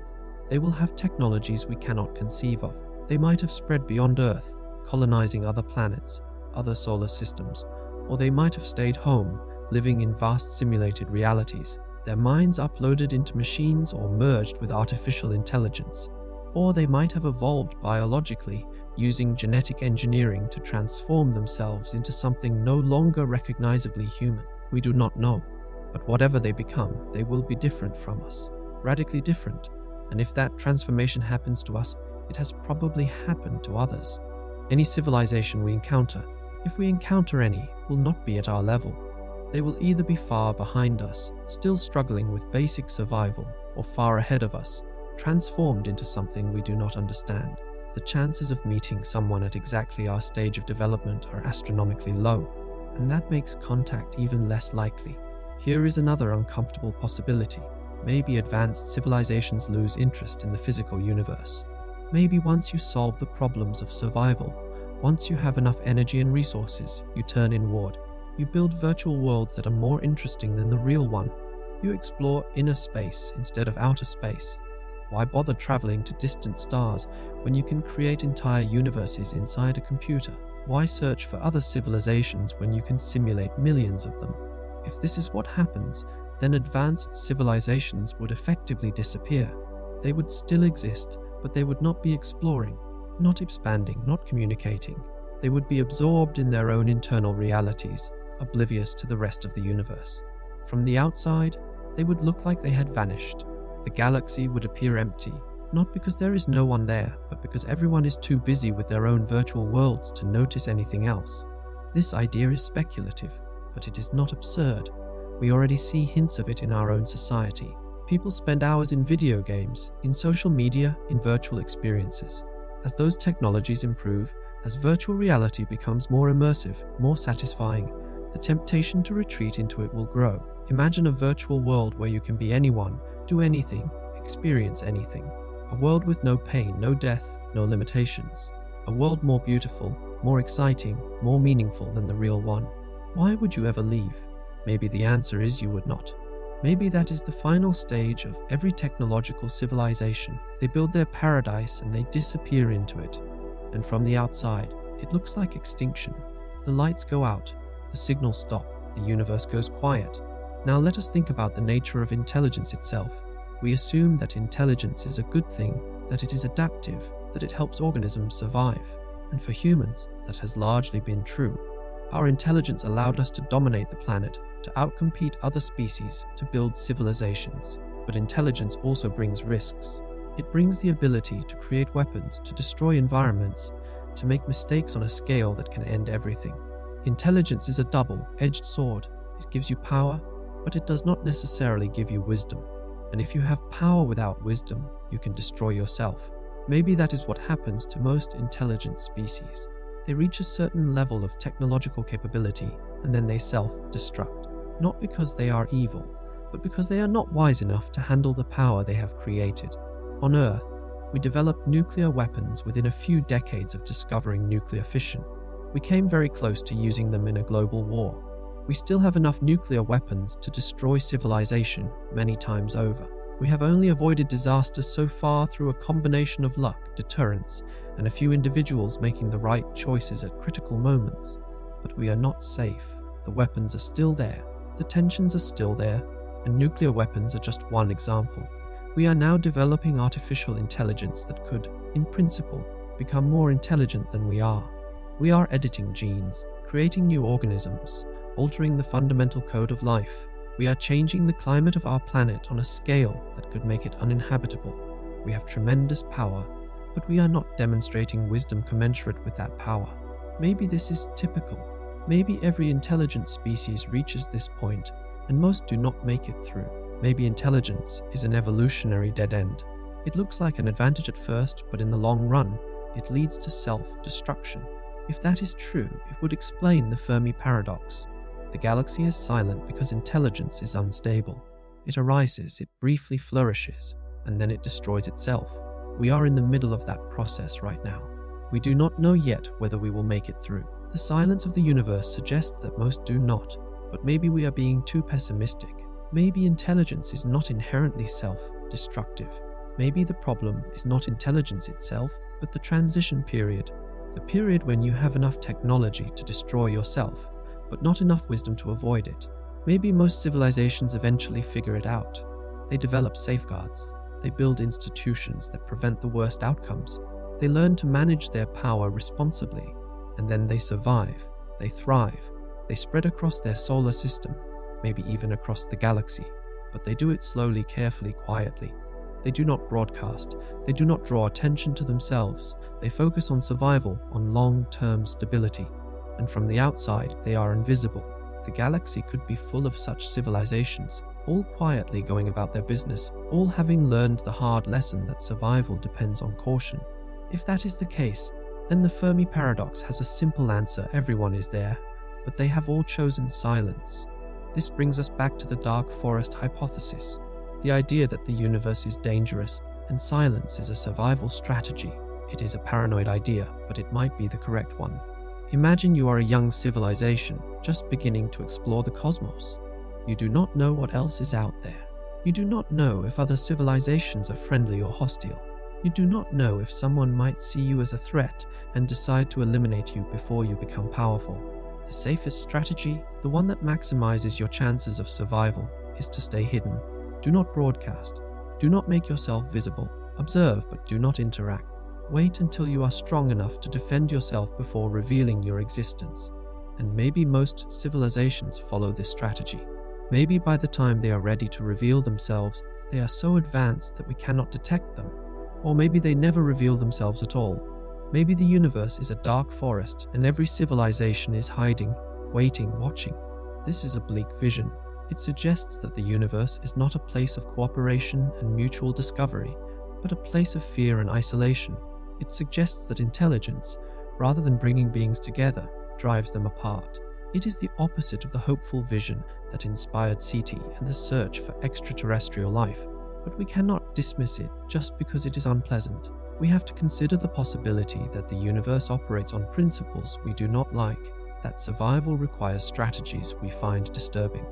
They will have technologies we cannot conceive of. They might have spread beyond Earth, colonizing other planets, other solar systems, or they might have stayed home, living in vast simulated realities, their minds uploaded into machines or merged with artificial intelligence. Or they might have evolved biologically, using genetic engineering to transform themselves into something no longer recognizably human. We do not know, but whatever they become, they will be different from us, radically different, and if that transformation happens to us, it has probably happened to others. Any civilization we encounter, if we encounter any, will not be at our level. They will either be far behind us, still struggling with basic survival, or far ahead of us, transformed into something we do not understand. The chances of meeting someone at exactly our stage of development are astronomically low, and that makes contact even less likely. Here is another uncomfortable possibility. Maybe advanced civilizations lose interest in the physical universe. Maybe once you solve the problems of survival, once you have enough energy and resources, you turn inward. You build virtual worlds that are more interesting than the real one. You explore inner space instead of outer space. Why bother traveling to distant stars when you can create entire universes inside a computer? Why search for other civilizations when you can simulate millions of them? If this is what happens, then advanced civilizations would effectively disappear. They would still exist, but they would not be exploring, not expanding, not communicating. They would be absorbed in their own internal realities, oblivious to the rest of the universe. From the outside, they would look like they had vanished. The galaxy would appear empty, not because there is no one there, but because everyone is too busy with their own virtual worlds to notice anything else. This idea is speculative, but it is not absurd. We already see hints of it in our own society. People spend hours in video games, in social media, in virtual experiences. As those technologies improve, as virtual reality becomes more immersive, more satisfying, the temptation to retreat into it will grow. Imagine a virtual world where you can be anyone, do anything, experience anything. A world with no pain, no death, no limitations. A world more beautiful, more exciting, more meaningful than the real one. Why would you ever leave? Maybe the answer is you would not. Maybe that is the final stage of every technological civilization. They build their paradise and they disappear into it. And from the outside, it looks like extinction. The lights go out, the signals stop, the universe goes quiet. Now let us think about the nature of intelligence itself. We assume that intelligence is a good thing, that it is adaptive, that it helps organisms survive. And for humans, that has largely been true. Our intelligence allowed us to dominate the planet, to outcompete other species, to build civilizations. But intelligence also brings risks. It brings the ability to create weapons, to destroy environments, to make mistakes on a scale that can end everything. Intelligence is a double-edged sword. It gives you power, but it does not necessarily give you wisdom. And if you have power without wisdom, you can destroy yourself. Maybe that is what happens to most intelligent species. They reach a certain level of technological capability, and then they self-destruct. Not because they are evil, but because they are not wise enough to handle the power they have created. On Earth, we developed nuclear weapons within a few decades of discovering nuclear fission. We came very close to using them in a global war. We still have enough nuclear weapons to destroy civilization many times over. We have only avoided disaster so far through a combination of luck, deterrence, and a few individuals making the right choices at critical moments. But we are not safe. The weapons are still there. The tensions are still there, and nuclear weapons are just one example. We are now developing artificial intelligence that could, in principle, become more intelligent than we are. We are editing genes, creating new organisms, altering the fundamental code of life. We are changing the climate of our planet on a scale that could make it uninhabitable. We have tremendous power, but we are not demonstrating wisdom commensurate with that power. Maybe this is typical. Maybe every intelligent species reaches this point, and most do not make it through. Maybe intelligence is an evolutionary dead end. It looks like an advantage at first, but in the long run, it leads to self-destruction. If that is true, it would explain the Fermi Paradox. The galaxy is silent because intelligence is unstable. It arises, it briefly flourishes, and then it destroys itself. We are in the middle of that process right now. We do not know yet whether we will make it through. The silence of the universe suggests that most do not, but maybe we are being too pessimistic. Maybe intelligence is not inherently self-destructive. Maybe the problem is not intelligence itself, but the transition period. The period when you have enough technology to destroy yourself, but not enough wisdom to avoid it. Maybe most civilizations eventually figure it out. They develop safeguards. They build institutions that prevent the worst outcomes. They learn to manage their power responsibly, and then they survive. They thrive. They spread across their solar system, maybe even across the galaxy, but they do it slowly, carefully, quietly. They do not broadcast. They do not draw attention to themselves. They focus on survival, on long-term stability. And from the outside, they are invisible. The galaxy could be full of such civilizations, all quietly going about their business, all having learned the hard lesson that survival depends on caution. If that is the case, then the Fermi Paradox has a simple answer: everyone is there, but they have all chosen silence. This brings us back to the dark forest hypothesis, the idea that the universe is dangerous and silence is a survival strategy. It is a paranoid idea, but it might be the correct one. Imagine you are a young civilization just beginning to explore the cosmos. You do not know what else is out there. You do not know if other civilizations are friendly or hostile. You do not know if someone might see you as a threat and decide to eliminate you before you become powerful. The safest strategy, the one that maximizes your chances of survival, is to stay hidden. Do not broadcast. Do not make yourself visible. Observe, but do not interact. Wait until you are strong enough to defend yourself before revealing your existence. And maybe most civilizations follow this strategy. Maybe by the time they are ready to reveal themselves, they are so advanced that we cannot detect them. Or maybe they never reveal themselves at all. Maybe the universe is a dark forest and every civilization is hiding, waiting, watching. This is a bleak vision. It suggests that the universe is not a place of cooperation and mutual discovery, but a place of fear and isolation. It suggests that intelligence, rather than bringing beings together, drives them apart. It is the opposite of the hopeful vision that inspired SETI and the search for extraterrestrial life. But we cannot dismiss it just because it is unpleasant. We have to consider the possibility that the universe operates on principles we do not like, that survival requires strategies we find disturbing.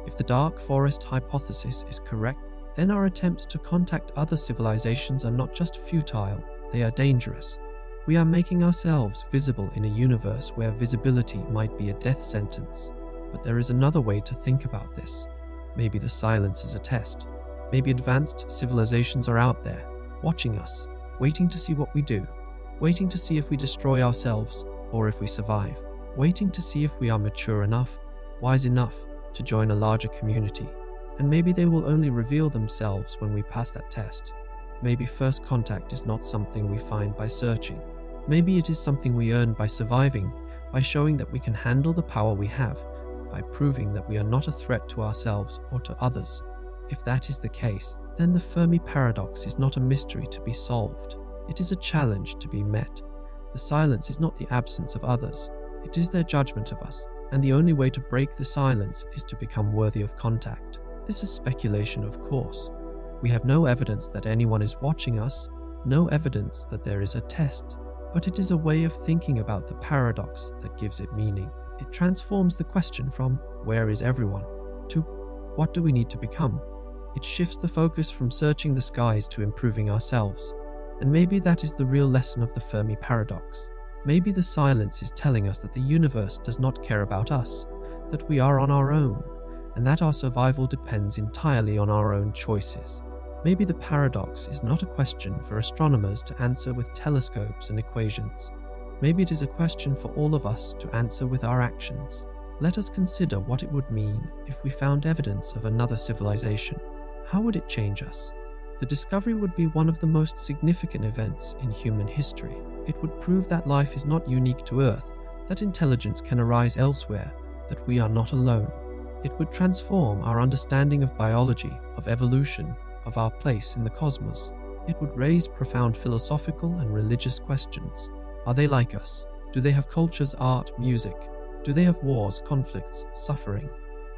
If the dark forest hypothesis is correct, then our attempts to contact other civilizations are not just futile, they are dangerous. We are making ourselves visible in a universe where visibility might be a death sentence. But there is another way to think about this. Maybe the silence is a test. Maybe advanced civilizations are out there, watching us, waiting to see what we do, waiting to see if we destroy ourselves or if we survive, waiting to see if we are mature enough, wise enough to join a larger community. And maybe they will only reveal themselves when we pass that test. Maybe first contact is not something we find by searching. Maybe it is something we earn by surviving, by showing that we can handle the power we have, by proving that we are not a threat to ourselves or to others. If that is the case, then the Fermi Paradox is not a mystery to be solved. It is a challenge to be met. The silence is not the absence of others. It is their judgment of us, and the only way to break the silence is to become worthy of contact. This is speculation, of course. We have no evidence that anyone is watching us, no evidence that there is a test, but it is a way of thinking about the paradox that gives it meaning. It transforms the question from "where is everyone?" to "what do we need to become?" It shifts the focus from searching the skies to improving ourselves. And maybe that is the real lesson of the Fermi Paradox. Maybe the silence is telling us that the universe does not care about us, that we are on our own, and that our survival depends entirely on our own choices. Maybe the paradox is not a question for astronomers to answer with telescopes and equations. Maybe it is a question for all of us to answer with our actions. Let us consider what it would mean if we found evidence of another civilization. How would it change us? The discovery would be one of the most significant events in human history. It would prove that life is not unique to Earth, that intelligence can arise elsewhere, that we are not alone. It would transform our understanding of biology, of evolution, of our place in the cosmos. It would raise profound philosophical and religious questions. Are they like us? Do they have cultures, art, music? Do they have wars, conflicts, suffering?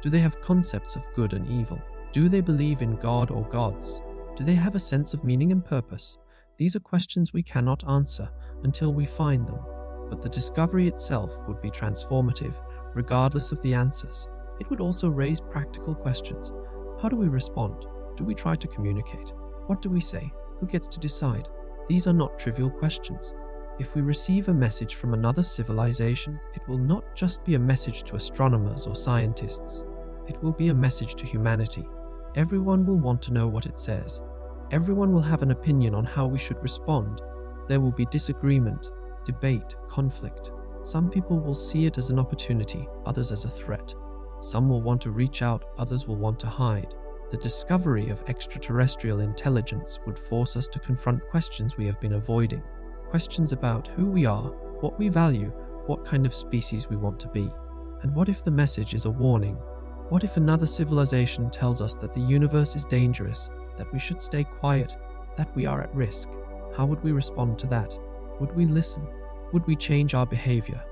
Do they have concepts of good and evil? Do they believe in God or gods? Do they have a sense of meaning and purpose? These are questions we cannot answer until we find them, but the discovery itself would be transformative, regardless of the answers. It would also raise practical questions. How do we respond? Do we try to communicate? What do we say? Who gets to decide? These are not trivial questions. If we receive a message from another civilization, it will not just be a message to astronomers or scientists. It will be a message to humanity. Everyone will want to know what it says. Everyone will have an opinion on how we should respond. There will be disagreement, debate, conflict. Some people will see it as an opportunity, others as a threat. Some will want to reach out, others will want to hide. The discovery of extraterrestrial intelligence would force us to confront questions we have been avoiding. Questions about who we are, what we value, what kind of species we want to be. And what if the message is a warning? What if another civilization tells us that the universe is dangerous, that we should stay quiet, that we are at risk? How would we respond to that? Would we listen? Would we change our behavior?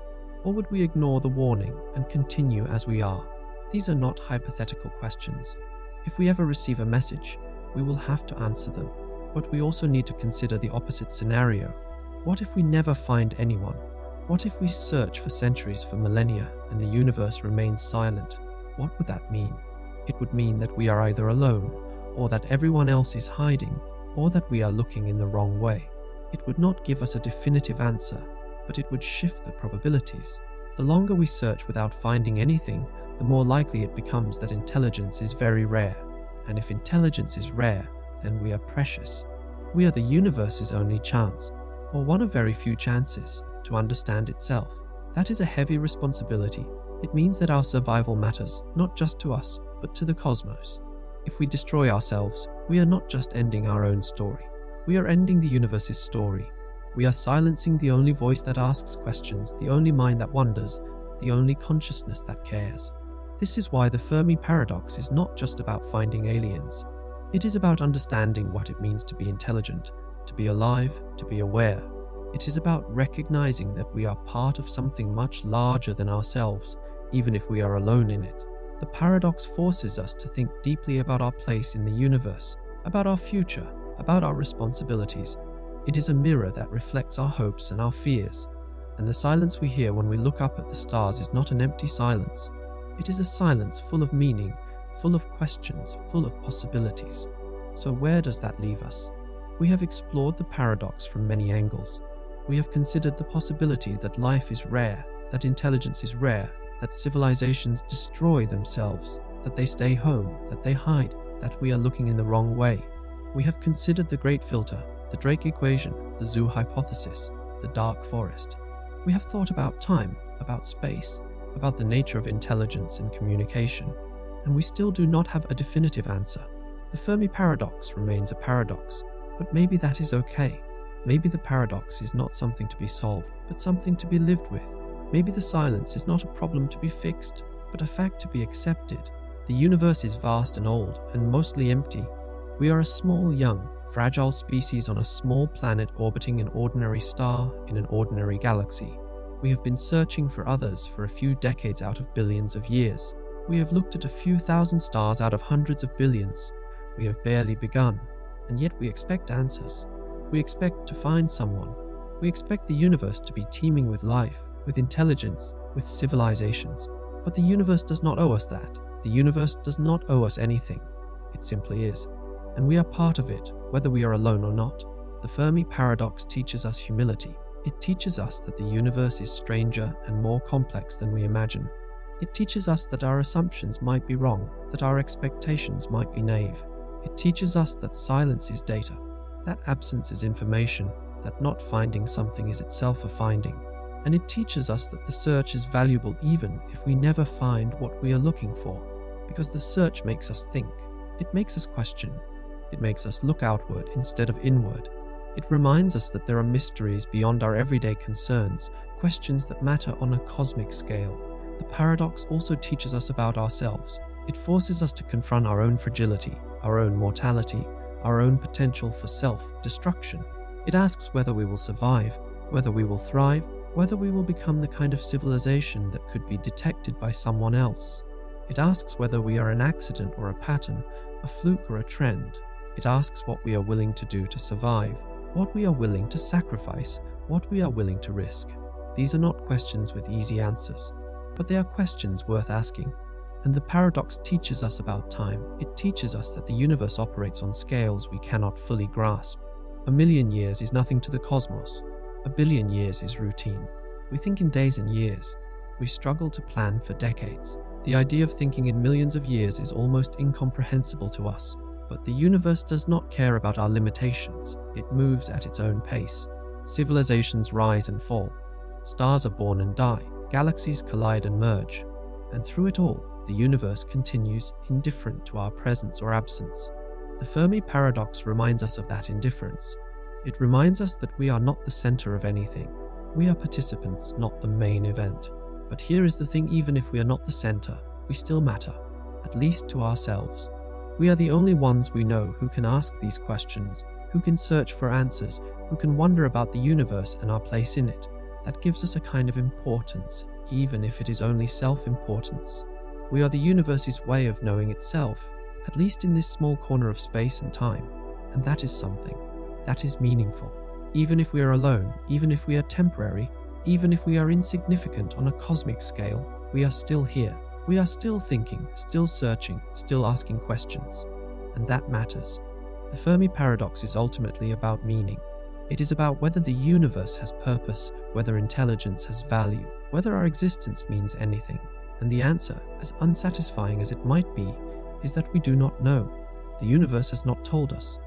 Or would we ignore the warning and continue as we are? These are not hypothetical questions. If we ever receive a message, we will have to answer them. But we also need to consider the opposite scenario. What if we never find anyone? What if we search for centuries, for millennia, and the universe remains silent? What would that mean? It would mean that we are either alone, or that everyone else is hiding, or that we are looking in the wrong way. It would not give us a definitive answer, but it would shift the probabilities. The longer we search without finding anything, the more likely it becomes that intelligence is very rare. And if intelligence is rare, then we are precious. We are the universe's only chance, or one of very few chances, to understand itself. That is a heavy responsibility. It means that our survival matters, not just to us, but to the cosmos. If we destroy ourselves, we are not just ending our own story. We are ending the universe's story. We are silencing the only voice that asks questions, the only mind that wonders, the only consciousness that cares. This is why the Fermi Paradox is not just about finding aliens. It is about understanding what it means to be intelligent, to be alive, to be aware. It is about recognizing that we are part of something much larger than ourselves, even if we are alone in it. The paradox forces us to think deeply about our place in the universe, about our future, about our responsibilities. It is a mirror that reflects our hopes and our fears. And the silence we hear when we look up at the stars is not an empty silence. It is a silence full of meaning, full of questions, full of possibilities. So where does that leave us? We have explored the paradox from many angles. We have considered the possibility that life is rare, that intelligence is rare, that civilizations destroy themselves, that they stay home, that they hide, that we are looking in the wrong way. We have considered the great filter, the Drake equation, the zoo hypothesis, the dark forest. We have thought about time, about space, about the nature of intelligence and communication, and we still do not have a definitive answer. The Fermi paradox remains a paradox, but maybe that is okay. Maybe the paradox is not something to be solved, but something to be lived with. Maybe the silence is not a problem to be fixed, but a fact to be accepted. The universe is vast and old, and mostly empty. We are a small, young, fragile species on a small planet orbiting an ordinary star in an ordinary galaxy. We have been searching for others for a few decades out of billions of years. We have looked at a few thousand stars out of hundreds of billions. We have barely begun, and yet we expect answers. We expect to find someone. We expect the universe to be teeming with life, with intelligence, with civilizations. But the universe does not owe us that. The universe does not owe us anything. It simply is. And we are part of it, whether we are alone or not. The Fermi paradox teaches us humility. It teaches us that the universe is stranger and more complex than we imagine. It teaches us that our assumptions might be wrong, that our expectations might be naive. It teaches us that silence is data, that absence is information, that not finding something is itself a finding. And it teaches us that the search is valuable even if we never find what we are looking for, because the search makes us think. It makes us question. It makes us look outward instead of inward. It reminds us that there are mysteries beyond our everyday concerns, questions that matter on a cosmic scale. The paradox also teaches us about ourselves. It forces us to confront our own fragility, our own mortality, our own potential for self-destruction. It asks whether we will survive, whether we will thrive, whether we will become the kind of civilization that could be detected by someone else. It asks whether we are an accident or a pattern, a fluke or a trend. It asks what we are willing to do to survive, what we are willing to sacrifice, what we are willing to risk. These are not questions with easy answers, but they are questions worth asking. And the paradox teaches us about time. It teaches us that the universe operates on scales we cannot fully grasp. 1,000,000 years is nothing to the cosmos. 1,000,000,000 years is routine. We think in days and years. We struggle to plan for decades. The idea of thinking in millions of years is almost incomprehensible to us. But the universe does not care about our limitations. It moves at its own pace. Civilizations rise and fall. Stars are born and die. Galaxies collide and merge. And through it all, the universe continues indifferent to our presence or absence. The Fermi Paradox reminds us of that indifference. It reminds us that we are not the center of anything. We are participants, not the main event. But here is the thing: even if we are not the center, we still matter, at least to ourselves. We are the only ones we know who can ask these questions, who can search for answers, who can wonder about the universe and our place in it. That gives us a kind of importance, even if it is only self-importance. We are the universe's way of knowing itself, at least in this small corner of space and time. And that is something. That is meaningful. Even if we are alone, even if we are temporary, even if we are insignificant on a cosmic scale, we are still here. We are still thinking, still searching, still asking questions. And that matters. The Fermi Paradox is ultimately about meaning. It is about whether the universe has purpose, whether intelligence has value, whether our existence means anything. And the answer, as unsatisfying as it might be, is that we do not know. The universe has not told us.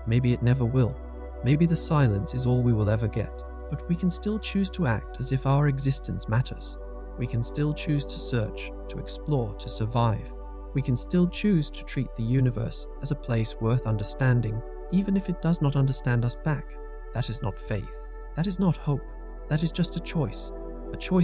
Maybe it never will. Maybe the silence is all we will ever get. But we can still choose to act as if our existence matters. We can still choose to search, to explore, to survive. We can still choose to treat the universe as a place worth understanding, even if it does not understand us back. That is not faith. That is not hope. That is just a choice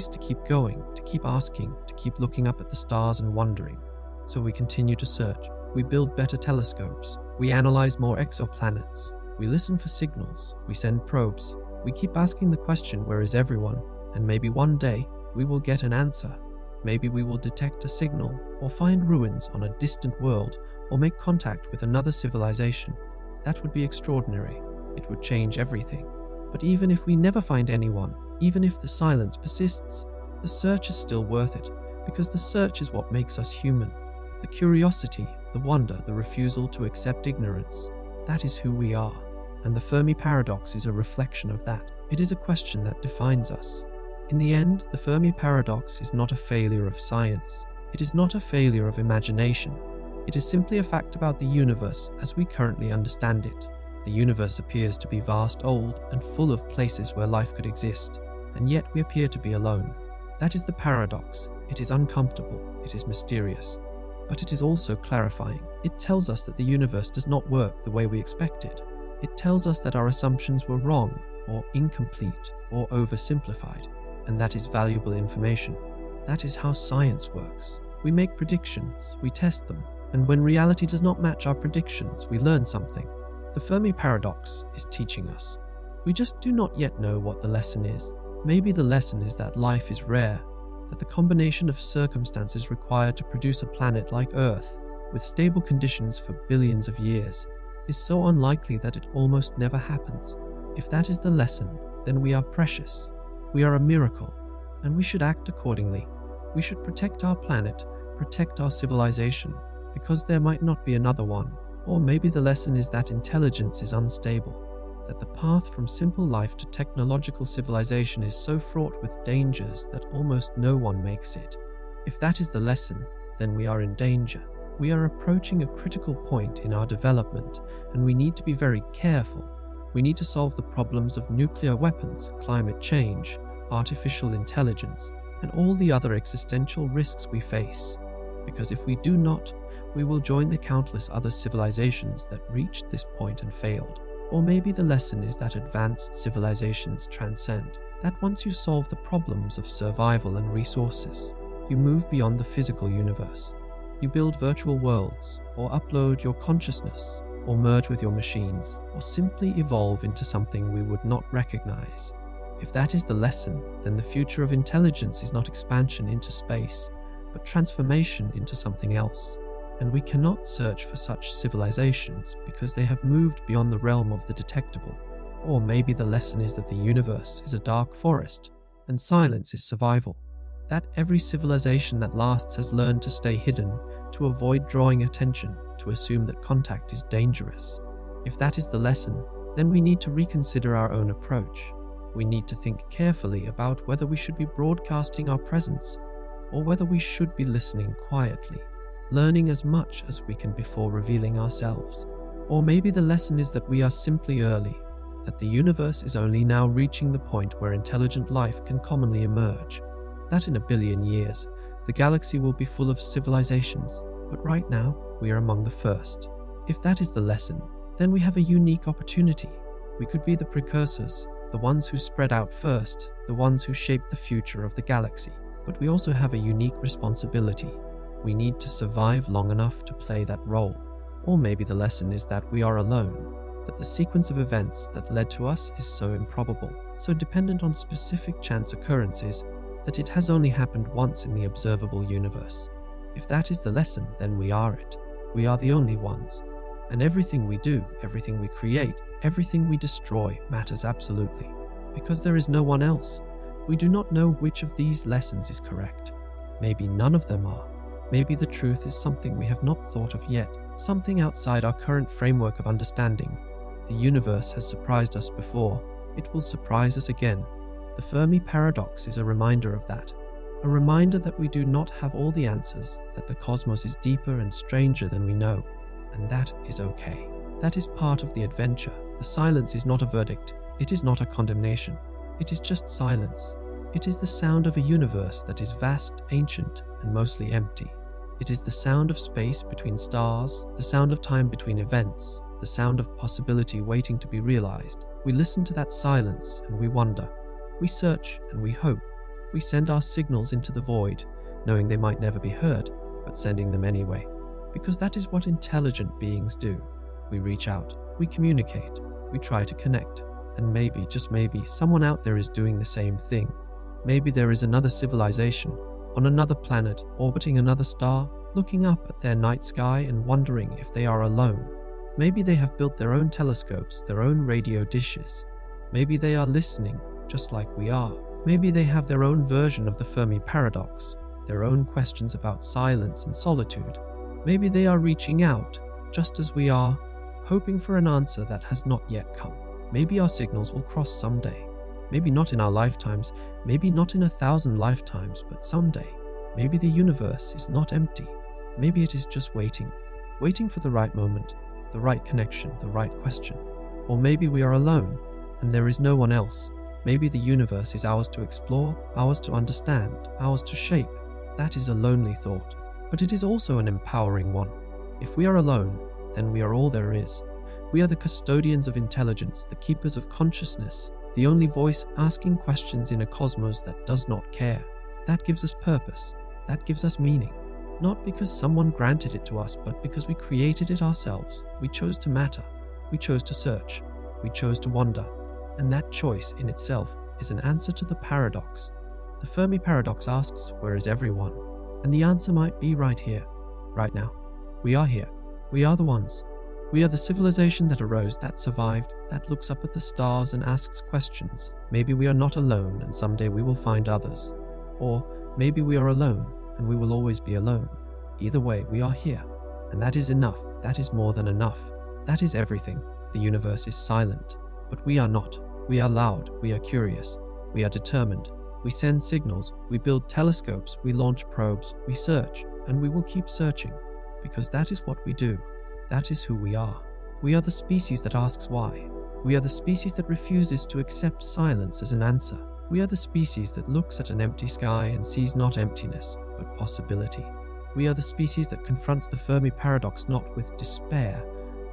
to keep going, to keep asking, to keep looking up at the stars and wondering. So we continue to search. We build better telescopes. We analyze more exoplanets. We listen for signals. We send probes. We keep asking the question, where is everyone? And maybe one day we will get an answer. Maybe we will detect a signal, or find ruins on a distant world, or make contact with another civilization. That would be extraordinary. It would change everything. But even if we never find anyone, even if the silence persists, the search is still worth it, because the search is what makes us human. The curiosity, the wonder, the refusal to accept ignorance, that is who we are. And the Fermi Paradox is a reflection of that. It is a question that defines us. In the end, the Fermi Paradox is not a failure of science. It is not a failure of imagination. It is simply a fact about the universe as we currently understand it. The universe appears to be vast, old, and full of places where life could exist, and yet we appear to be alone. That is the paradox. It is uncomfortable. It is mysterious. But it is also clarifying. It tells us that the universe does not work the way we expected. It tells us that our assumptions were wrong, or incomplete, or oversimplified, and that is valuable information. That is how science works. We make predictions, we test them, and when reality does not match our predictions, we learn something. The Fermi Paradox is teaching us. We just do not yet know what the lesson is. Maybe the lesson is that life is rare, that the combination of circumstances required to produce a planet like Earth, with stable conditions for billions of years, is so unlikely that it almost never happens. If that is the lesson, then we are precious. We are a miracle, and we should act accordingly. We should protect our planet, protect our civilization, because there might not be another one. Or maybe the lesson is that intelligence is unstable, that the path from simple life to technological civilization is so fraught with dangers that almost no one makes it. If that is the lesson, then we are in danger. We are approaching a critical point in our development, and we need to be very careful. We need to solve the problems of nuclear weapons, climate change, artificial intelligence, and all the other existential risks we face. Because if we do not, we will join the countless other civilizations that reached this point and failed. Or maybe the lesson is that advanced civilizations transcend, that once you solve the problems of survival and resources, you move beyond the physical universe. You build virtual worlds, or upload your consciousness, or merge with your machines, or simply evolve into something we would not recognize. If that is the lesson, then the future of intelligence is not expansion into space, but transformation into something else. And we cannot search for such civilizations because they have moved beyond the realm of the detectable. Or maybe the lesson is that the universe is a dark forest, and silence is survival. That every civilization that lasts has learned to stay hidden, to avoid drawing attention, to assume that contact is dangerous. If that is the lesson, then we need to reconsider our own approach. We need to think carefully about whether we should be broadcasting our presence, or whether we should be listening quietly, learning as much as we can before revealing ourselves. Or maybe the lesson is that we are simply early, that the universe is only now reaching the point where intelligent life can commonly emerge, that in 1 billion years, the galaxy will be full of civilizations, but right now, we are among the first. If that is the lesson, then we have a unique opportunity. We could be the precursors, the ones who spread out first, the ones who shape the future of the galaxy. But we also have a unique responsibility. We need to survive long enough to play that role. Or maybe the lesson is that we are alone, that the sequence of events that led to us is so improbable, so dependent on specific chance occurrences, that it has only happened once in the observable universe. If that is the lesson, then we are it. We are the only ones. And everything we do, everything we create, everything we destroy matters absolutely. Because there is no one else. We do not know which of these lessons is correct. Maybe none of them are. Maybe the truth is something we have not thought of yet, something outside our current framework of understanding. The universe has surprised us before. It will surprise us again. The Fermi Paradox is a reminder of that. A reminder that we do not have all the answers, that the cosmos is deeper and stranger than we know. And that is okay. That is part of the adventure. The silence is not a verdict. It is not a condemnation. It is just silence. It is the sound of a universe that is vast, ancient, and mostly empty. It is the sound of space between stars, the sound of time between events, the sound of possibility waiting to be realized. We listen to that silence and we wonder. We search and we hope. We send our signals into the void, knowing they might never be heard, but sending them anyway. Because that is what intelligent beings do. We reach out, we communicate, we try to connect, and maybe, just maybe, someone out there is doing the same thing. Maybe there is another civilization, on another planet, orbiting another star, looking up at their night sky and wondering if they are alone. Maybe they have built their own telescopes, their own radio dishes. Maybe they are listening, just like we are. Maybe they have their own version of the Fermi Paradox, their own questions about silence and solitude. Maybe they are reaching out, just as we are, hoping for an answer that has not yet come. Maybe our signals will cross someday. Maybe not in our lifetimes, maybe not in 1,000 lifetimes, but someday. Maybe the universe is not empty. Maybe it is just waiting for the right moment, the right connection, the right question. Or maybe we are alone, and there is no one else. Maybe the universe is ours to explore, ours to understand, ours to shape. That is a lonely thought, but it is also an empowering one. If we are alone, then we are all there is. We are the custodians of intelligence, the keepers of consciousness, the only voice asking questions in a cosmos that does not care. That gives us purpose. That gives us meaning. Not because someone granted it to us, but because we created it ourselves. We chose to matter. We chose to search. We chose to wonder. And that choice in itself is an answer to the paradox. The Fermi Paradox asks, where is everyone? And the answer might be right here, right now. We are here. We are the ones. We are the civilization that arose, that survived, that looks up at the stars and asks questions. Maybe we are not alone and someday we will find others. Or maybe we are alone and we will always be alone. Either way, we are here. And that is enough. That is more than enough. That is everything. The universe is silent. But we are not. We are loud. We are curious. We are determined. We send signals, we build telescopes, we launch probes, we search, and we will keep searching, because that is what we do. That is who we are. We are the species that asks why. We are the species that refuses to accept silence as an answer. We are the species that looks at an empty sky and sees not emptiness, but possibility. We are the species that confronts the Fermi Paradox not with despair,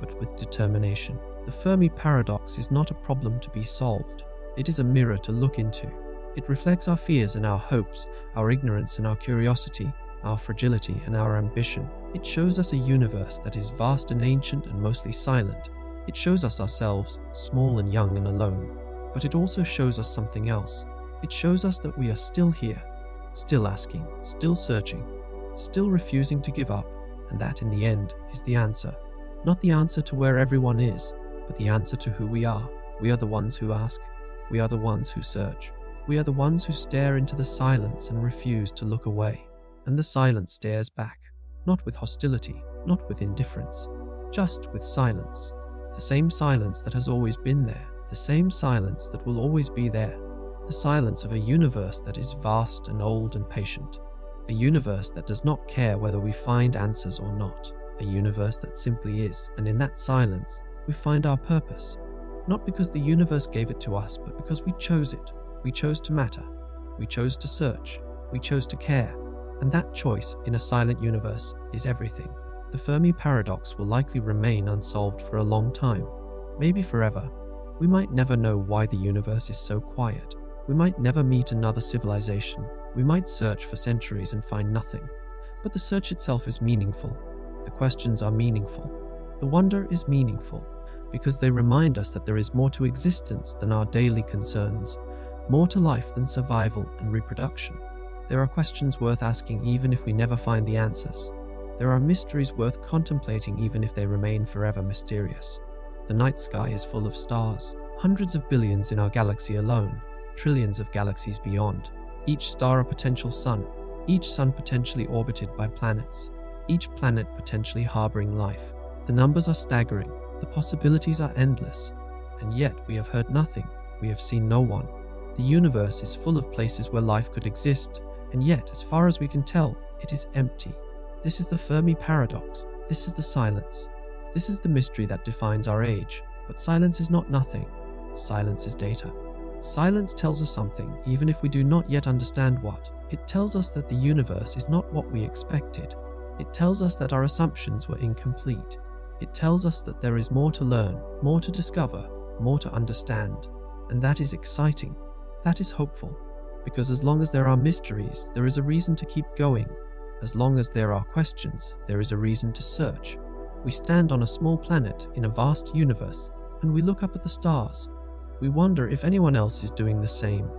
but with determination. The Fermi Paradox is not a problem to be solved. It is a mirror to look into. It reflects our fears and our hopes, our ignorance and our curiosity, our fragility and our ambition. It shows us a universe that is vast and ancient and mostly silent. It shows us ourselves, small and young and alone. But it also shows us something else. It shows us that we are still here, still asking, still searching, still refusing to give up, and that in the end is the answer. Not the answer to where everyone is, but the answer to who we are. We are the ones who ask. We are the ones who search. We are the ones who stare into the silence and refuse to look away. And the silence stares back, not with hostility, not with indifference, just with silence. The same silence that has always been there, the same silence that will always be there. The silence of a universe that is vast and old and patient. A universe that does not care whether we find answers or not. A universe that simply is, and in that silence, we find our purpose. Not because the universe gave it to us, but because we chose it. We chose to matter. We chose to search. We chose to care. And that choice in a silent universe is everything. The Fermi Paradox will likely remain unsolved for a long time, maybe forever. We might never know why the universe is so quiet. We might never meet another civilization. We might search for centuries and find nothing. But the search itself is meaningful. The questions are meaningful. The wonder is meaningful, because they remind us that there is more to existence than our daily concerns, more to life than survival and reproduction. There are questions worth asking even if we never find the answers. There are mysteries worth contemplating even if they remain forever mysterious. The night sky is full of stars, hundreds of billions in our galaxy alone, trillions of galaxies beyond. Each star a potential sun, each sun potentially orbited by planets, each planet potentially harboring life. The numbers are staggering, the possibilities are endless, and yet we have heard nothing, we have seen no one. The universe is full of places where life could exist, and yet, as far as we can tell, it is empty. This is the Fermi Paradox. This is the silence. This is the mystery that defines our age. But silence is not nothing. Silence is data. Silence tells us something, even if we do not yet understand what. It tells us that the universe is not what we expected. It tells us that our assumptions were incomplete. It tells us that there is more to learn, more to discover, more to understand. And that is exciting. That is hopeful. Because as long as there are mysteries, there is a reason to keep going. As long as there are questions, there is a reason to search. We stand on a small planet in a vast universe, and we look up at the stars. We wonder if anyone else is doing the same.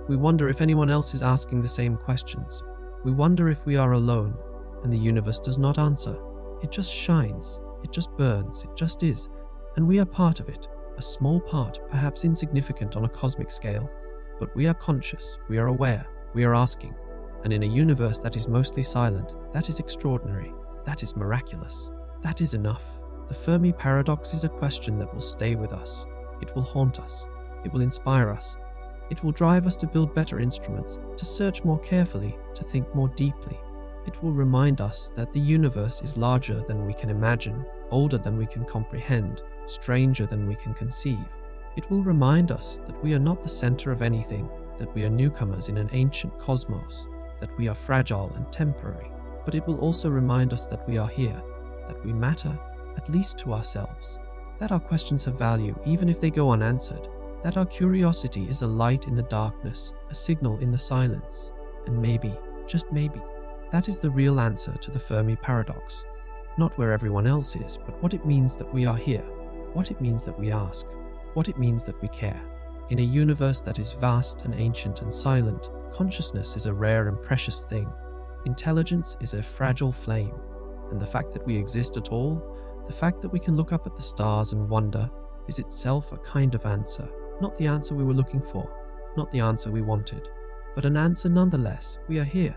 We wonder if anyone else is asking the same questions. We wonder if we are alone, and the universe does not answer. It just shines, it just burns, it just is, and we are part of it, a small part, perhaps insignificant on a cosmic scale. But we are conscious, we are aware, we are asking. And in a universe that is mostly silent, that is extraordinary, that is miraculous, that is enough. The Fermi Paradox is a question that will stay with us. It will haunt us. It will inspire us. It will drive us to build better instruments, to search more carefully, to think more deeply. It will remind us that the universe is larger than we can imagine, older than we can comprehend, stranger than we can conceive. It will remind us that we are not the center of anything, that we are newcomers in an ancient cosmos, that we are fragile and temporary. But it will also remind us that we are here, that we matter, at least to ourselves, that our questions have value even if they go unanswered, that our curiosity is a light in the darkness, a signal in the silence, and maybe, just maybe, that is the real answer to the Fermi Paradox. Not where everyone else is, but what it means that we are here, what it means that we ask, what it means that we care. In a universe that is vast and ancient and silent, consciousness is a rare and precious thing. Intelligence is a fragile flame, and the fact that we exist at all, the fact that we can look up at the stars and wonder, is itself a kind of answer. Not the answer we were looking for, not the answer we wanted, but an answer nonetheless. We are here,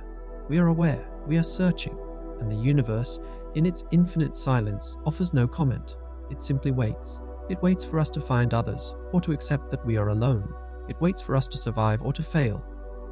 we are aware, we are searching, and the universe, in its infinite silence, offers no comment. It simply waits. It waits for us to find others, or to accept that we are alone. It waits for us to survive or to fail.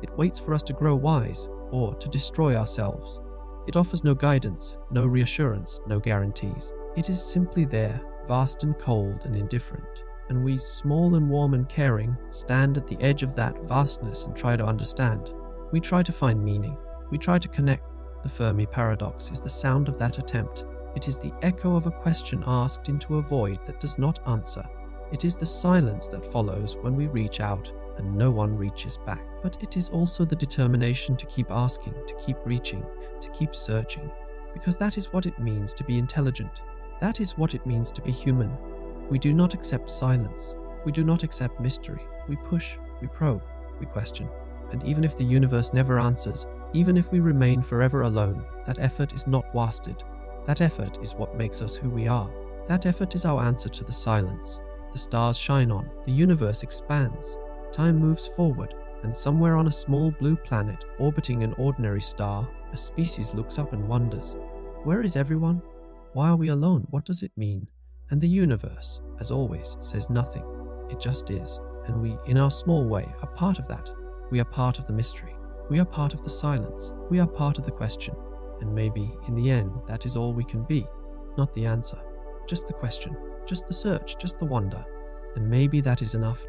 It waits for us to grow wise or to destroy ourselves. It offers no guidance, no reassurance, no guarantees. It is simply there, vast and cold and indifferent. And we, small and warm and caring, stand at the edge of that vastness and try to understand. We try to find meaning. We try to connect. The Fermi Paradox is the sound of that attempt. It is the echo of a question asked into a void that does not answer. It is the silence that follows when we reach out and no one reaches back. But it is also the determination to keep asking, to keep reaching, to keep searching. Because that is what it means to be intelligent. That is what it means to be human. We do not accept silence. We do not accept mystery. We push, we probe, we question. And even if the universe never answers, even if we remain forever alone, that effort is not wasted. That effort is what makes us who we are. That effort is our answer to the silence. The stars shine on, the universe expands, time moves forward, and somewhere on a small blue planet orbiting an ordinary star, a species looks up and wonders, where is everyone? Why are we alone? What does it mean? And the universe, as always, says nothing. It just is. And we, in our small way, are part of that. We are part of the mystery. We are part of the silence. We are part of the question. And maybe, in the end, that is all we can be. Not the answer. Just the question. Just the search. Just the wonder. And maybe that is enough